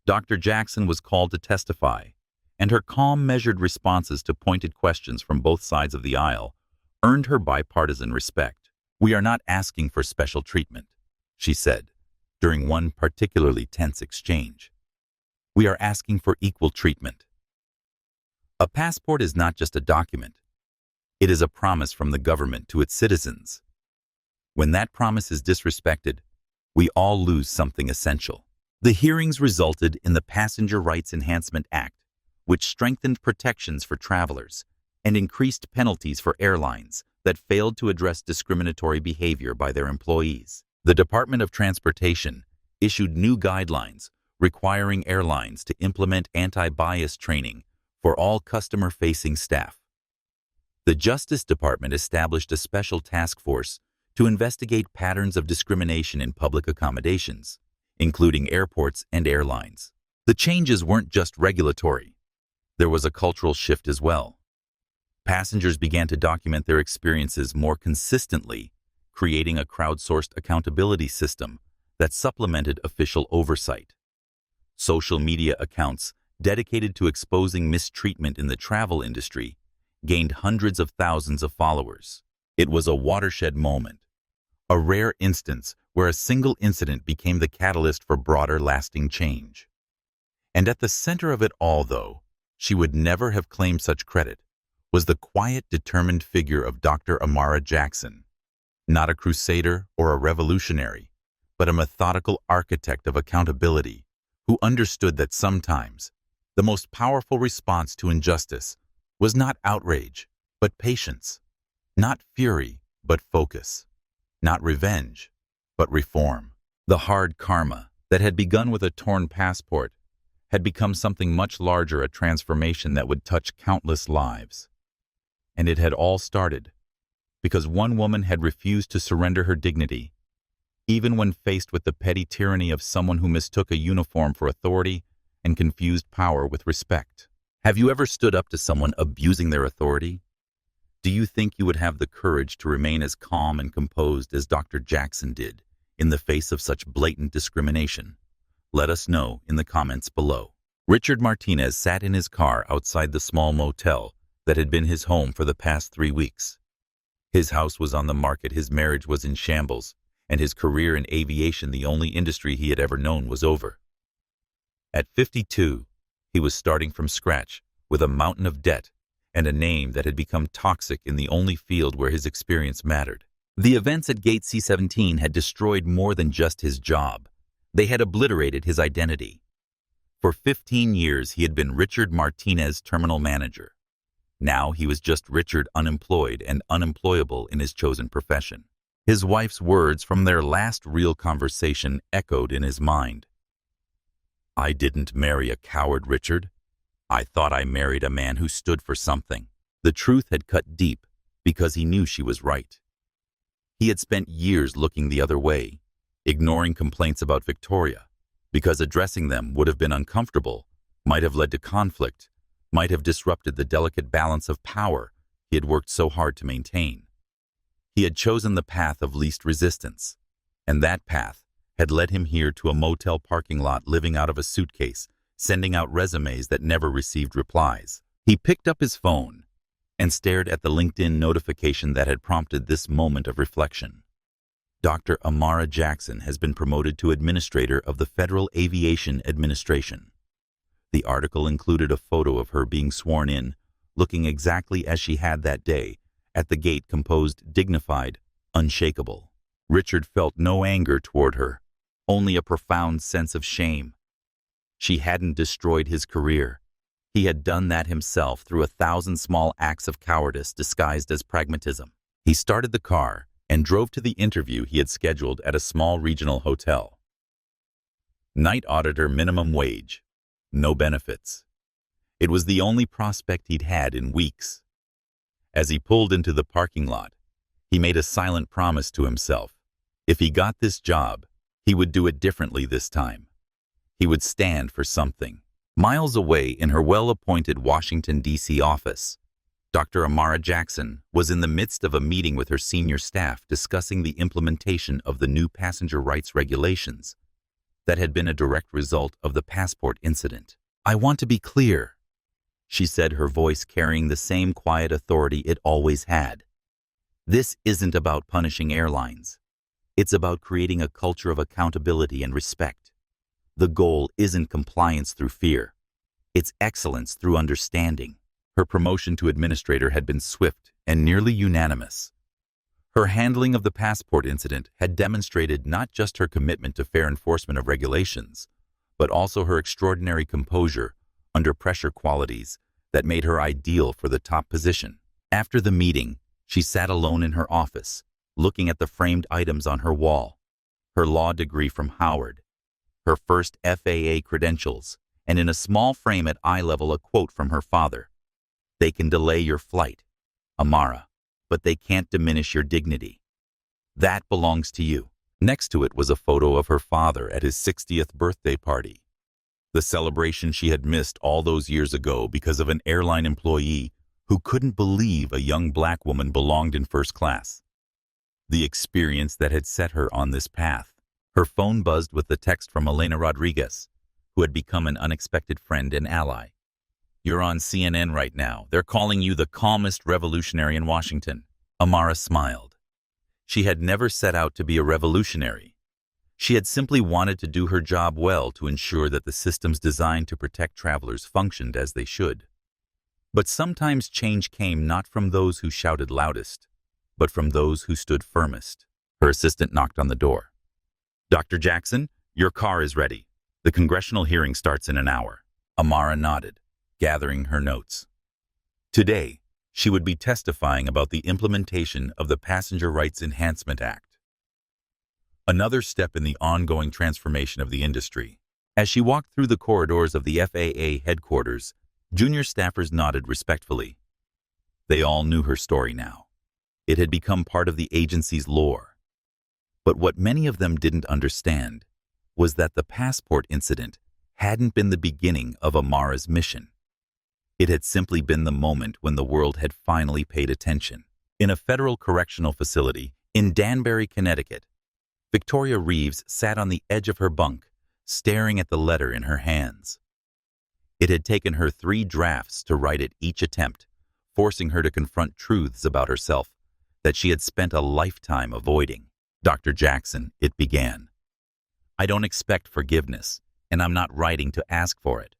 Dr. Jackson was called to testify, and her calm, measured responses to pointed questions from both sides of the aisle earned her bipartisan respect. "We are not asking for special treatment," she said, during one particularly tense exchange. "We are asking for equal treatment." A passport is not just a document. It is a promise from the government to its citizens. When that promise is disrespected, we all lose something essential. The hearings resulted in the Passenger Rights Enhancement Act, which strengthened protections for travelers and increased penalties for airlines that failed to address discriminatory behavior by their employees. The Department of Transportation issued new guidelines requiring airlines to implement anti-bias training for all customer-facing staff. The Justice Department established a special task force to investigate patterns of discrimination in public accommodations, including airports and airlines. The changes weren't just regulatory. There was a cultural shift as well. Passengers began to document their experiences more consistently, creating a crowdsourced accountability system that supplemented official oversight. Social media accounts dedicated to exposing mistreatment in the travel industry gained hundreds of thousands of followers. It was a watershed moment, a rare instance where a single incident became the catalyst for broader, lasting change. And at the center of it all, though, she would never have claimed such credit, was the quiet, determined figure of Dr. Amara Jackson, not a crusader or a revolutionary, but a methodical architect of accountability who understood that sometimes the most powerful response to injustice was not outrage, but patience, not fury, but focus, not revenge, but reform. The hard karma that had begun with a torn passport had become something much larger, a transformation that would touch countless lives. And it had all started because one woman had refused to surrender her dignity, even when faced with the petty tyranny of someone who mistook a uniform for authority and confused power with respect. Have you ever stood up to someone abusing their authority? Do you think you would have the courage to remain as calm and composed as Dr. Jackson did in the face of such blatant discrimination? Let us know in the comments below. Richard Martinez sat in his car outside the small motel that had been his home for the past 3 weeks. His house was on the market, his marriage was in shambles, and his career in aviation, the only industry he had ever known, was over. At 52, he was starting from scratch with a mountain of debt and a name that had become toxic in the only field where his experience mattered. The events at Gate C-17 had destroyed more than just his job. They had obliterated his identity. For 15 years, he had been Richard Martinez, terminal manager. Now he was just Richard, unemployed and unemployable in his chosen profession. His wife's words from their last real conversation echoed in his mind. "I didn't marry a coward, Richard. I thought I married a man who stood for something." The truth had cut deep because he knew she was right. He had spent years looking the other way, ignoring complaints about Victoria, because addressing them would have been uncomfortable, might have led to conflict, might have disrupted the delicate balance of power he had worked so hard to maintain. He had chosen the path of least resistance, and that path had led him here to a motel parking lot, living out of a suitcase, sending out resumes that never received replies. He picked up his phone and stared at the LinkedIn notification that had prompted this moment of reflection. Dr. Amara Jackson has been promoted to Administrator of the Federal Aviation Administration. The article included a photo of her being sworn in, looking exactly as she had that day, at the gate, composed, dignified, unshakable. Richard felt no anger toward her, only a profound sense of shame. She hadn't destroyed his career. He had done that himself through 1,000 small acts of cowardice disguised as pragmatism. He started the car and drove to the interview he had scheduled at a small regional hotel. Night auditor, minimum wage, no benefits. It was the only prospect he'd had in weeks. As he pulled into the parking lot, he made a silent promise to himself. If he got this job, he would do it differently this time. He would stand for something. Miles away in her well-appointed Washington, D.C. office, Dr. Amara Jackson was in the midst of a meeting with her senior staff discussing the implementation of the new passenger rights regulations that had been a direct result of the passport incident. "I want to be clear," she said, her voice carrying the same quiet authority it always had. "This isn't about punishing airlines. It's about creating a culture of accountability and respect. The goal isn't compliance through fear. It's excellence through understanding." Her promotion to administrator had been swift and nearly unanimous. Her handling of the passport incident had demonstrated not just her commitment to fair enforcement of regulations, but also her extraordinary composure under pressure, qualities that made her ideal for the top position. After the meeting, she sat alone in her office, looking at the framed items on her wall: her law degree from Howard, her first FAA credentials, and in a small frame at eye level a quote from her father: "They can delay your flight, Amara, but they can't diminish your dignity. That belongs to you." Next to it was a photo of her father at his 60th birthday party, the celebration she had missed all those years ago because of an airline employee who couldn't believe a young black woman belonged in first class. The experience that had set her on this path. Her phone buzzed with the text from Amara Rodriguez, who had become an unexpected friend and ally. "You're on CNN right now. They're calling you the calmest revolutionary in Washington." Amara smiled. She had never set out to be a revolutionary. She had simply wanted to do her job well to ensure that the systems designed to protect travelers functioned as they should. But sometimes change came not from those who shouted loudest, but from those who stood firmest. Her assistant knocked on the door. "Dr. Jackson, your car is ready. The congressional hearing starts in an hour." Amara nodded, gathering her notes. Today, she would be testifying about the implementation of the Passenger Rights Enhancement Act, another step in the ongoing transformation of the industry. As she walked through the corridors of the FAA headquarters, junior staffers nodded respectfully. They all knew her story now. It had become part of the agency's lore. But what many of them didn't understand was that the passport incident hadn't been the beginning of Amara's mission. It had simply been the moment when the world had finally paid attention. In a federal correctional facility in Danbury, Connecticut, Victoria Reeves sat on the edge of her bunk, staring at the letter in her hands. It had taken her 3 drafts to write it each attempt, forcing her to confront truths about herself that she had spent a lifetime avoiding. "Dr. Jackson," it began, "I don't expect forgiveness, and I'm not writing to ask for it.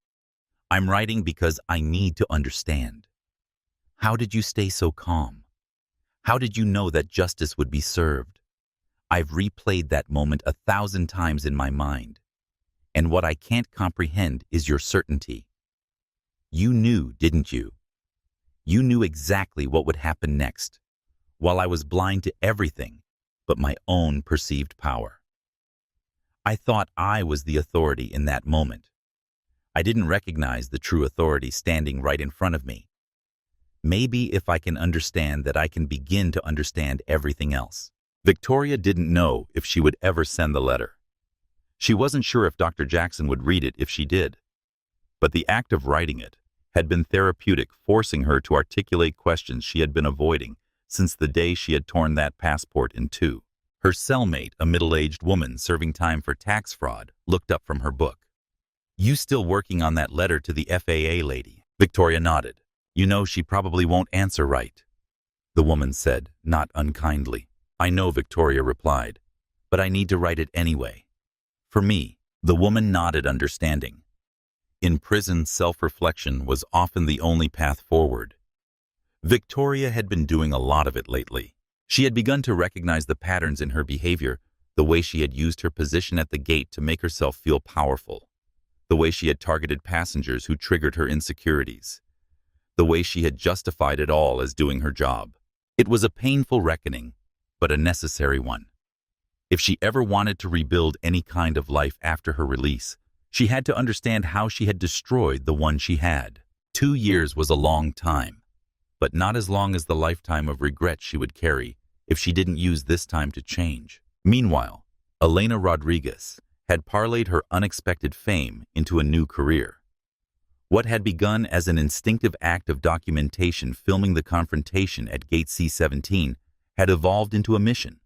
I'm writing because I need to understand. How did you stay so calm? How did you know that justice would be served? I've replayed that moment 1,000 times in my mind, and what I can't comprehend is your certainty. You knew, didn't you? You knew exactly what would happen next, while I was blind to everything but my own perceived power. I thought I was the authority in that moment. I didn't recognize the true authority standing right in front of me. Maybe if I can understand that, I can begin to understand everything else." Victoria didn't know if she would ever send the letter. She wasn't sure if Dr. Jackson would read it if she did. But the act of writing it had been therapeutic, forcing her to articulate questions she had been avoiding since the day she had torn that passport in two. Her cellmate, a middle-aged woman serving time for tax fraud, looked up from her book. "You still working on that letter to the FAA lady?" Victoria nodded. "You know she probably won't answer right," the woman said, not unkindly. "I know," Victoria replied, "but I need to write it anyway. For me." The woman nodded, understanding. In prison, self-reflection was often the only path forward. Victoria had been doing a lot of it lately. She had begun to recognize the patterns in her behavior, the way she had used her position at the gate to make herself feel powerful, the way she had targeted passengers who triggered her insecurities, the way she had justified it all as doing her job. It was a painful reckoning, but a necessary one. If she ever wanted to rebuild any kind of life after her release, she had to understand how she had destroyed the one she had. 2 years was a long time, but not as long as the lifetime of regret she would carry if she didn't use this time to change. Meanwhile, Amara Rodriguez had parlayed her unexpected fame into a new career. What had begun as an instinctive act of documentation filming the confrontation at Gate C-17 had evolved into a mission.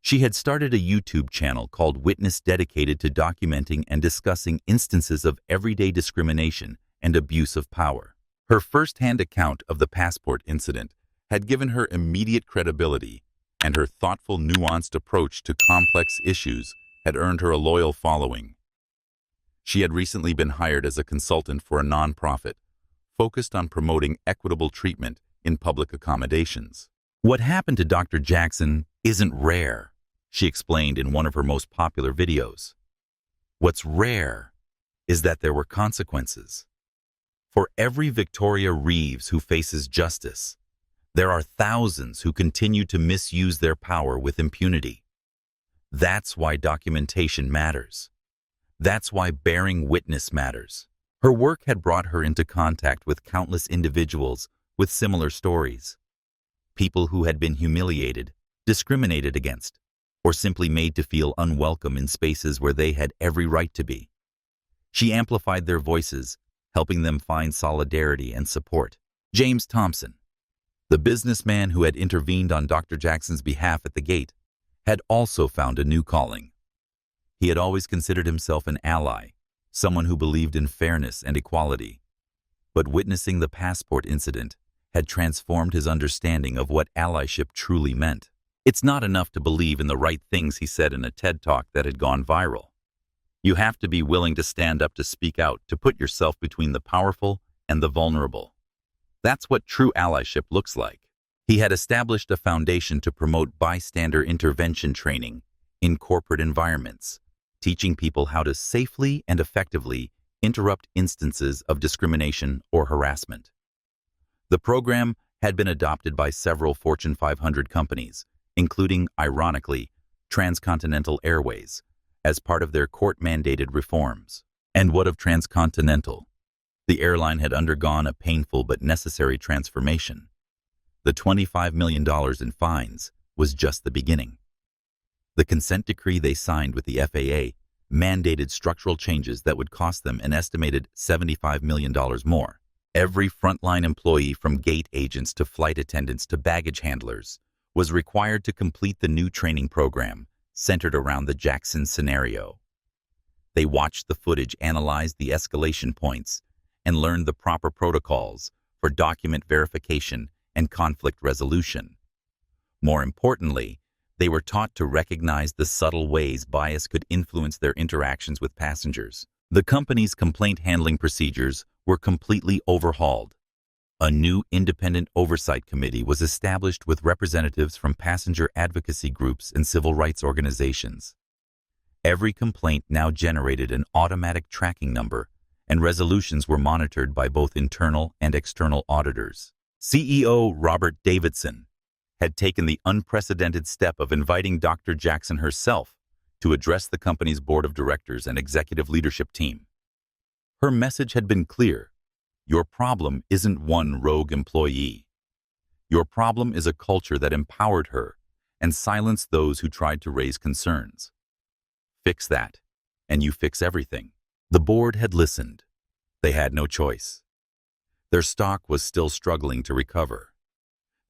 She had started a YouTube channel called Witness, dedicated to documenting and discussing instances of everyday discrimination and abuse of power. Her first-hand account of the passport incident had given her immediate credibility, and her thoughtful, nuanced approach to complex issues had earned her a loyal following. She had recently been hired as a consultant for a nonprofit focused on promoting equitable treatment in public accommodations. What happened to Dr. Jackson isn't rare, she explained in one of her most popular videos. What's rare is that there were consequences. For every Victoria Reeves who faces justice, there are thousands who continue to misuse their power with impunity. That's why documentation matters. That's why bearing witness matters. Her work had brought her into contact with countless individuals with similar stories. People who had been humiliated, discriminated against, or simply made to feel unwelcome in spaces where they had every right to be. She amplified their voices, helping them find solidarity and support. James Thompson, the businessman who had intervened on Dr. Jackson's behalf at the gate, had also found a new calling. He had always considered himself an ally, someone who believed in fairness and equality. But witnessing the passport incident had transformed his understanding of what allyship truly meant. It's not enough to believe in the right things, he said in a TED Talk that had gone viral. You have to be willing to stand up, to speak out, to put yourself between the powerful and the vulnerable. That's what true allyship looks like. He had established a foundation to promote bystander intervention training in corporate environments, teaching people how to safely and effectively interrupt instances of discrimination or harassment. The program had been adopted by several Fortune 500 companies, including, ironically, Transcontinental Airways, as part of their court-mandated reforms. And what of Transcontinental? The airline had undergone a painful but necessary transformation. The $25 million in fines was just the beginning. The consent decree they signed with the FAA mandated structural changes that would cost them an estimated $75 million more. Every frontline employee, from gate agents to flight attendants to baggage handlers, was required to complete the new training program centered around the Jackson scenario. They watched the footage, analyzed the escalation points, and learned the proper protocols for document verification and conflict resolution. More importantly, they were taught to recognize the subtle ways bias could influence their interactions with passengers. The company's complaint handling procedures were completely overhauled. A new independent oversight committee was established with representatives from passenger advocacy groups and civil rights organizations. Every complaint now generated an automatic tracking number, and resolutions were monitored by both internal and external auditors. CEO Robert Davidson had taken the unprecedented step of inviting Dr. Jackson herself to address the company's board of directors and executive leadership team. Her message had been clear. Your problem isn't one rogue employee. Your problem is a culture that empowered her and silenced those who tried to raise concerns. Fix that, and you fix everything. The board had listened. They had no choice. Their stock was still struggling to recover.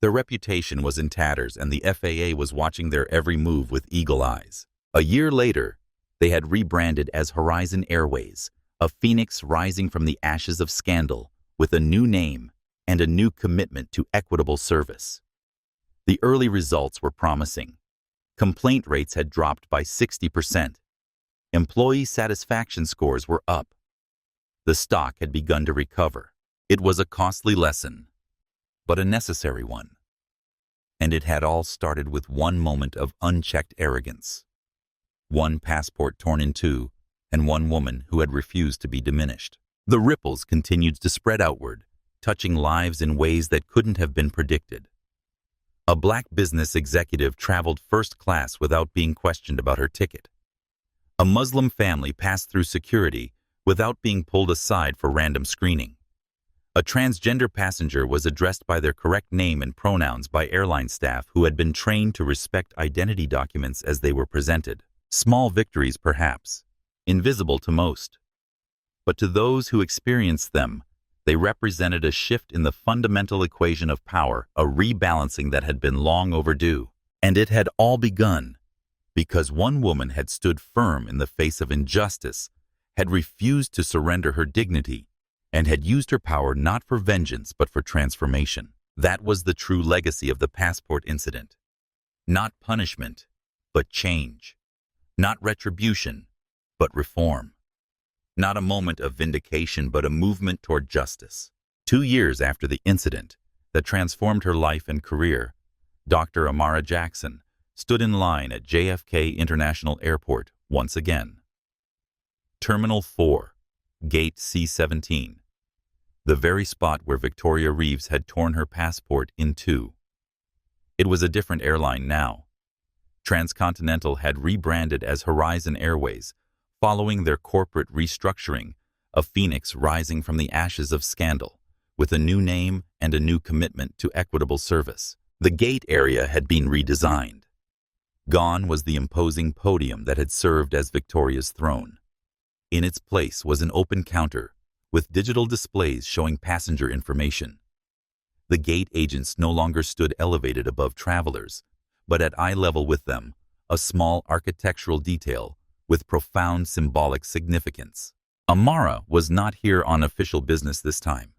Their reputation was in tatters, and the FAA was watching their every move with eagle eyes. A year later, they had rebranded as Horizon Airways, a phoenix rising from the ashes of scandal, with a new name and a new commitment to equitable service. The early results were promising. Complaint rates had dropped by 60%. Employee satisfaction scores were up. The stock had begun to recover. It was a costly lesson, but a necessary one. And it had all started with one moment of unchecked arrogance. One passport torn in two, and one woman who had refused to be diminished. The ripples continued to spread outward, touching lives in ways that couldn't have been predicted. A black business executive traveled first class without being questioned about her ticket. A Muslim family passed through security without being pulled aside for random screening. A transgender passenger was addressed by their correct name and pronouns by airline staff who had been trained to respect identity documents as they were presented. Small victories, perhaps, invisible to most. but to those who experienced them, they represented a shift in the fundamental equation of power, a rebalancing that had been long overdue. And it had all begun because one woman had stood firm in the face of injustice, had refused to surrender her dignity, and had used her power not for vengeance but for transformation. That was the true legacy of the passport incident. Not punishment, but change. Not retribution, but reform. Not a moment of vindication, but a movement toward justice. 2 years after the incident that transformed her life and career, Dr. Amara Jackson stood in line at JFK International Airport once again. Terminal 4, Gate C-17, the very spot where Victoria Reeves had torn her passport in two. It was a different airline now. Transcontinental had rebranded as Horizon Airways, following their corporate restructuring, a phoenix rising from the ashes of scandal, with a new name and a new commitment to equitable service. The gate area had been redesigned. Gone was the imposing podium that had served as Victoria's throne. In its place was an open counter, with digital displays showing passenger information. The gate agents no longer stood elevated above travelers, but at eye level with them, a small architectural detail with profound symbolic significance. Amara was not here on official business this time.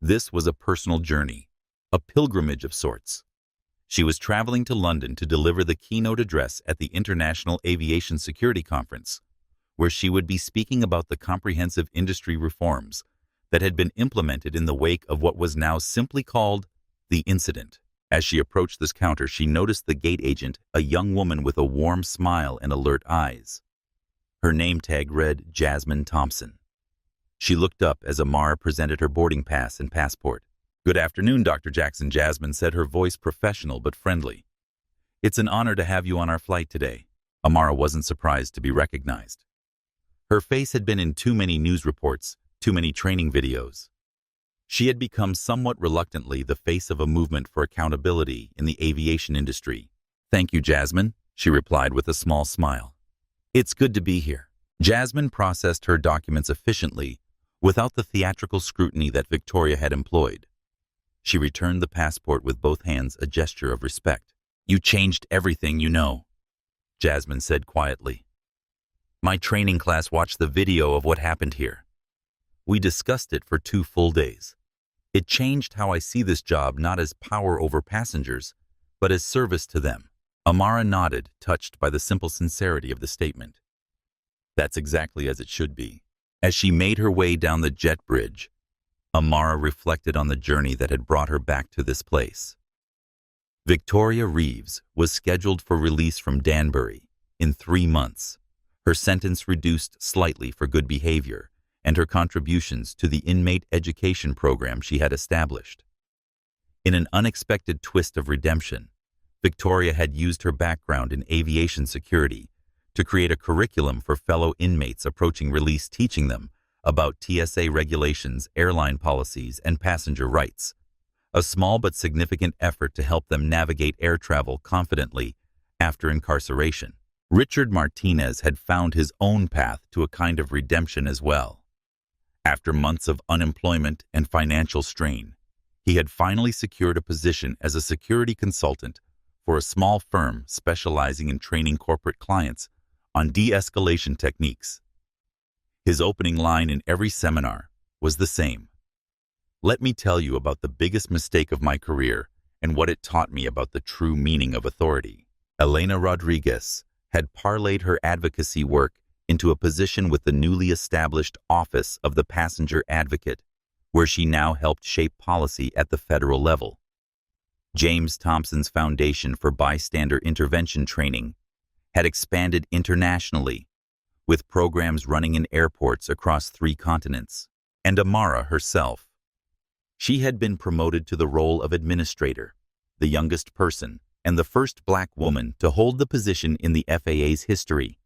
This was a personal journey, a pilgrimage of sorts. She was traveling to London to deliver the keynote address at the International Aviation Security Conference, where she would be speaking about the comprehensive industry reforms that had been implemented in the wake of what was now simply called the incident. As she approached this counter, she noticed the gate agent, a young woman with a warm smile and alert eyes. Her name tag read Jasmine Thompson. She looked up as Amara presented her boarding pass and passport. "Good afternoon, Dr. Jackson," Jasmine said, her voice professional but friendly. "It's an honor to have you on our flight today." Amara wasn't surprised to be recognized. Her face had been in too many news reports, too many training videos. She had become somewhat reluctantly the face of a movement for accountability in the aviation industry. "Thank you, Jasmine," she replied with a small smile. "It's good to be here." Jasmine processed her documents efficiently, without the theatrical scrutiny that Victoria had employed. She returned the passport with both hands, a gesture of respect. "You changed everything, you know," Jasmine said quietly. "My training class watched the video of what happened here. We discussed it for 2 full days. It changed how I see this job, not as power over passengers, but as service to them." Amara nodded, touched by the simple sincerity of the statement. That's exactly as it should be. As she made her way down the jet bridge, Amara reflected on the journey that had brought her back to this place. Victoria Reeves was scheduled for release from Danbury in 3 months, her sentence reduced slightly for good behavior and her contributions to the inmate education program she had established. In an unexpected twist of redemption, Victoria had used her background in aviation security to create a curriculum for fellow inmates approaching release, teaching them about TSA regulations, airline policies, and passenger rights, a small but significant effort to help them navigate air travel confidently after incarceration. Richard Martinez had found his own path to a kind of redemption as well. After months of unemployment and financial strain, he had finally secured a position as a security consultant for a small firm specializing in training corporate clients on de-escalation techniques. His opening line in every seminar was the same: "Let me tell you about the biggest mistake of my career and what it taught me about the true meaning of authority." Elena Rodriguez had parlayed her advocacy work into a position with the newly established Office of the Passenger Advocate, where she now helped shape policy at the federal level. James Thompson's Foundation for Bystander Intervention Training had expanded internationally, with programs running in airports across 3 continents. And Amara herself. She had been promoted to the role of administrator, the youngest person and the first Black woman to hold the position in the FAA's history.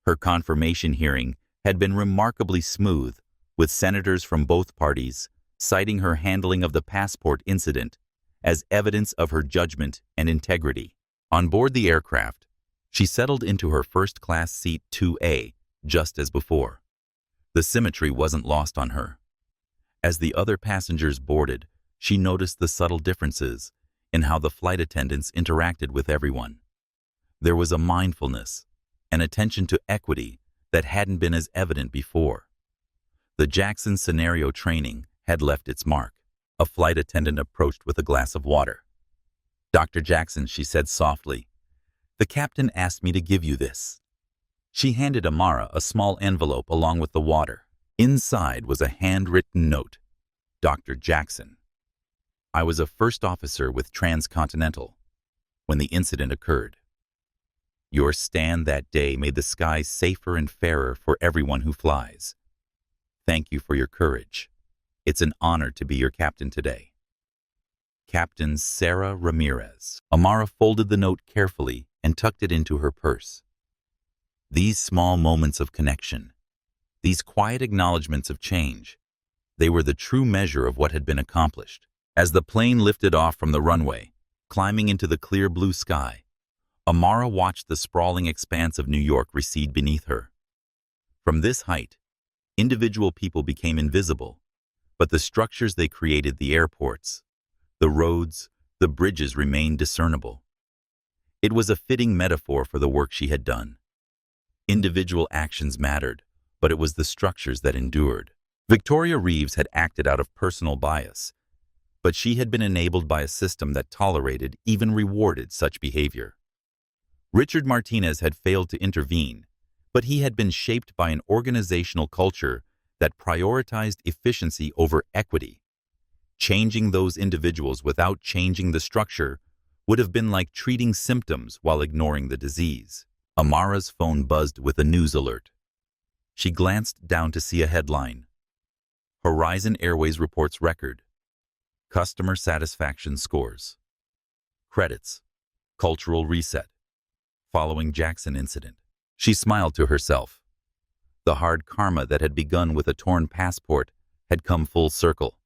Her confirmation hearing had been remarkably smooth, with senators from both parties citing her handling of the passport incident as evidence of her judgment and integrity. On board the aircraft, she settled into her first-class seat 2A, just as before. The symmetry wasn't lost on her. As the other passengers boarded, she noticed the subtle differences in how the flight attendants interacted with everyone. There was a mindfulness, an attention to equity that hadn't been as evident before. The Jackson scenario training had left its mark. A flight attendant approached with a glass of water. "Dr. Jackson," she said softly, "the captain asked me to give you this." She handed Amara a small envelope along with the water. Inside was a handwritten note. "Dr. Jackson, I was a first officer with Transcontinental when the incident occurred. Your stand that day made the skies safer and fairer for everyone who flies. Thank you for your courage. It's an honor to be your captain today. Captain Sarah Ramirez." Amara folded the note carefully and tucked it into her purse. These small moments of connection, these quiet acknowledgments of change, they were the true measure of what had been accomplished. As the plane lifted off from the runway, climbing into the clear blue sky, Amara watched the sprawling expanse of New York recede beneath her. From this height, individual people became invisible, but the structures they created, the airports, the roads, the bridges, remained discernible. It was a fitting metaphor for the work she had done. Individual actions mattered, but it was the structures that endured. Victoria Reeves had acted out of personal bias, but she had been enabled by a system that tolerated, even rewarded, such behavior. Richard Martinez had failed to intervene, but he had been shaped by an organizational culture that prioritized efficiency over equity. Changing those individuals without changing the structure would have been like treating symptoms while ignoring the disease. Amara's phone buzzed with a news alert. She glanced down to see a headline. Horizon Airways reports record. Customer satisfaction scores. Credits. Cultural reset. Following Jackson incident. She smiled to herself. The hard karma that had begun with a torn passport had come full circle.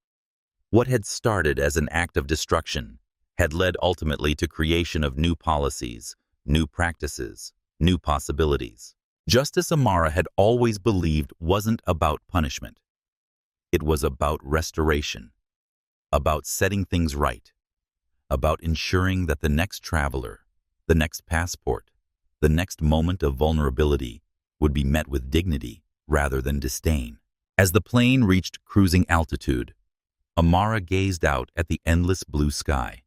What had started as an act of destruction had led ultimately to creation of new policies, new practices, new possibilities. Justice Amara had always believed wasn't about punishment. It was about restoration, about setting things right, about ensuring that the next traveler, the next passport, the next moment of vulnerability would be met with dignity rather than disdain. As the plane reached cruising altitude, Amara gazed out at the endless blue sky.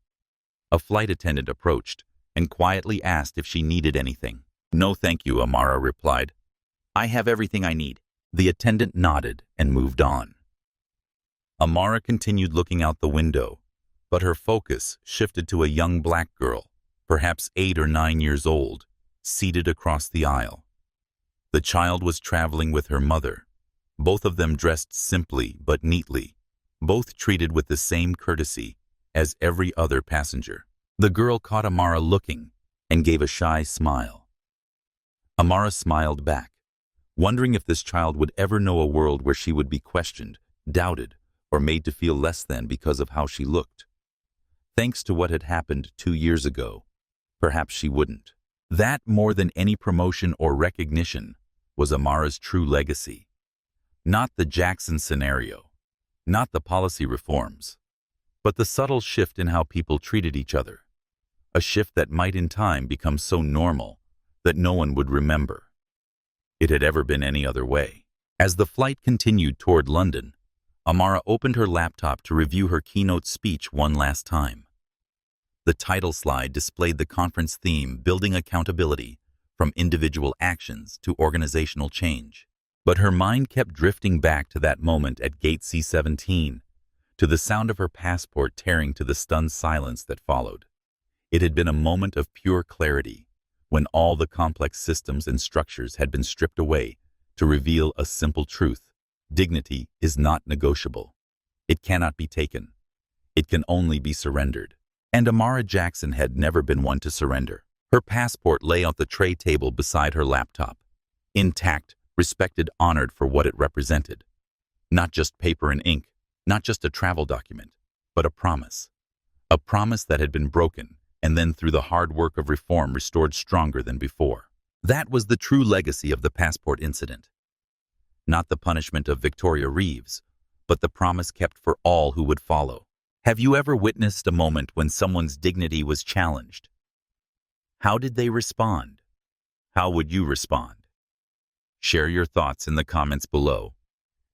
A flight attendant approached and quietly asked if she needed anything. "No, thank you," Amara replied. "I have everything I need." The attendant nodded and moved on. Amara continued looking out the window, but her focus shifted to a young black girl, perhaps 8 or 9 years old, seated across the aisle. The child was traveling with her mother, both of them dressed simply but neatly, both treated with the same courtesy as every other passenger. The girl caught Amara looking and gave a shy smile. Amara smiled back, wondering if this child would ever know a world where she would be questioned, doubted, or made to feel less than because of how she looked. Thanks to what had happened 2 years ago, perhaps she wouldn't. That, more than any promotion or recognition, was Amara's true legacy. Not the Jackson scenario, not the policy reforms, but the subtle shift in how people treated each other. A shift that might in time become so normal that no one would remember it had ever been any other way. As the flight continued toward London, Amara opened her laptop to review her keynote speech one last time. The title slide displayed the conference theme, Building Accountability from Individual Actions to Organizational Change. But her mind kept drifting back to that moment at Gate C-17, to the sound of her passport tearing to the stunned silence that followed. It had been a moment of pure clarity, when all the complex systems and structures had been stripped away to reveal a simple truth. Dignity is not negotiable. It cannot be taken. It can only be surrendered. And Amara Jackson had never been one to surrender. Her passport lay on the tray table beside her laptop, intact, respected, honored for what it represented. Not just paper and ink, not just a travel document, but a promise. A promise that had been broken, and then through the hard work of reform restored stronger than before. That was the true legacy of the passport incident. Not the punishment of Victoria Reeves, but the promise kept for all who would follow. Have you ever witnessed a moment when someone's dignity was challenged? How did they respond? How would you respond? Share your thoughts in the comments below.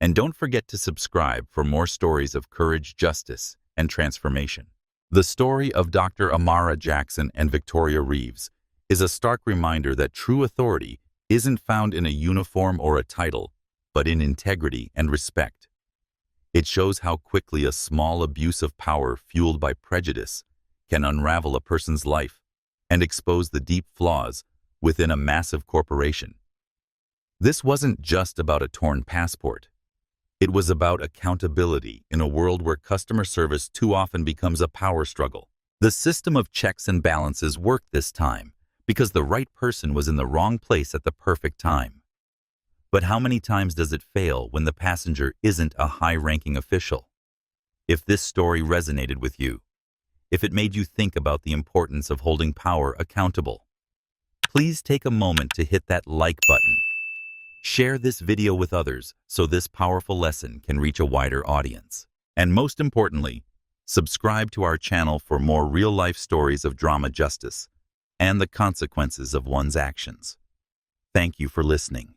And don't forget to subscribe for more stories of courage, justice, and transformation. The story of Dr. Amara Jackson and Victoria Reeves is a stark reminder that true authority isn't found in a uniform or a title, but in integrity and respect. It shows how quickly a small abuse of power fueled by prejudice can unravel a person's life and expose the deep flaws within a massive corporation. This wasn't just about a torn passport. It was about accountability in a world where customer service too often becomes a power struggle. The system of checks and balances worked this time because the right person was in the wrong place at the perfect time. But how many times does it fail when the passenger isn't a high-ranking official? If this story resonated with you, if it made you think about the importance of holding power accountable, please take a moment to hit that like button. Share this video with others so this powerful lesson can reach a wider audience. And most importantly, subscribe to our channel for more real-life stories of drama, justice, and the consequences of one's actions. Thank you for listening.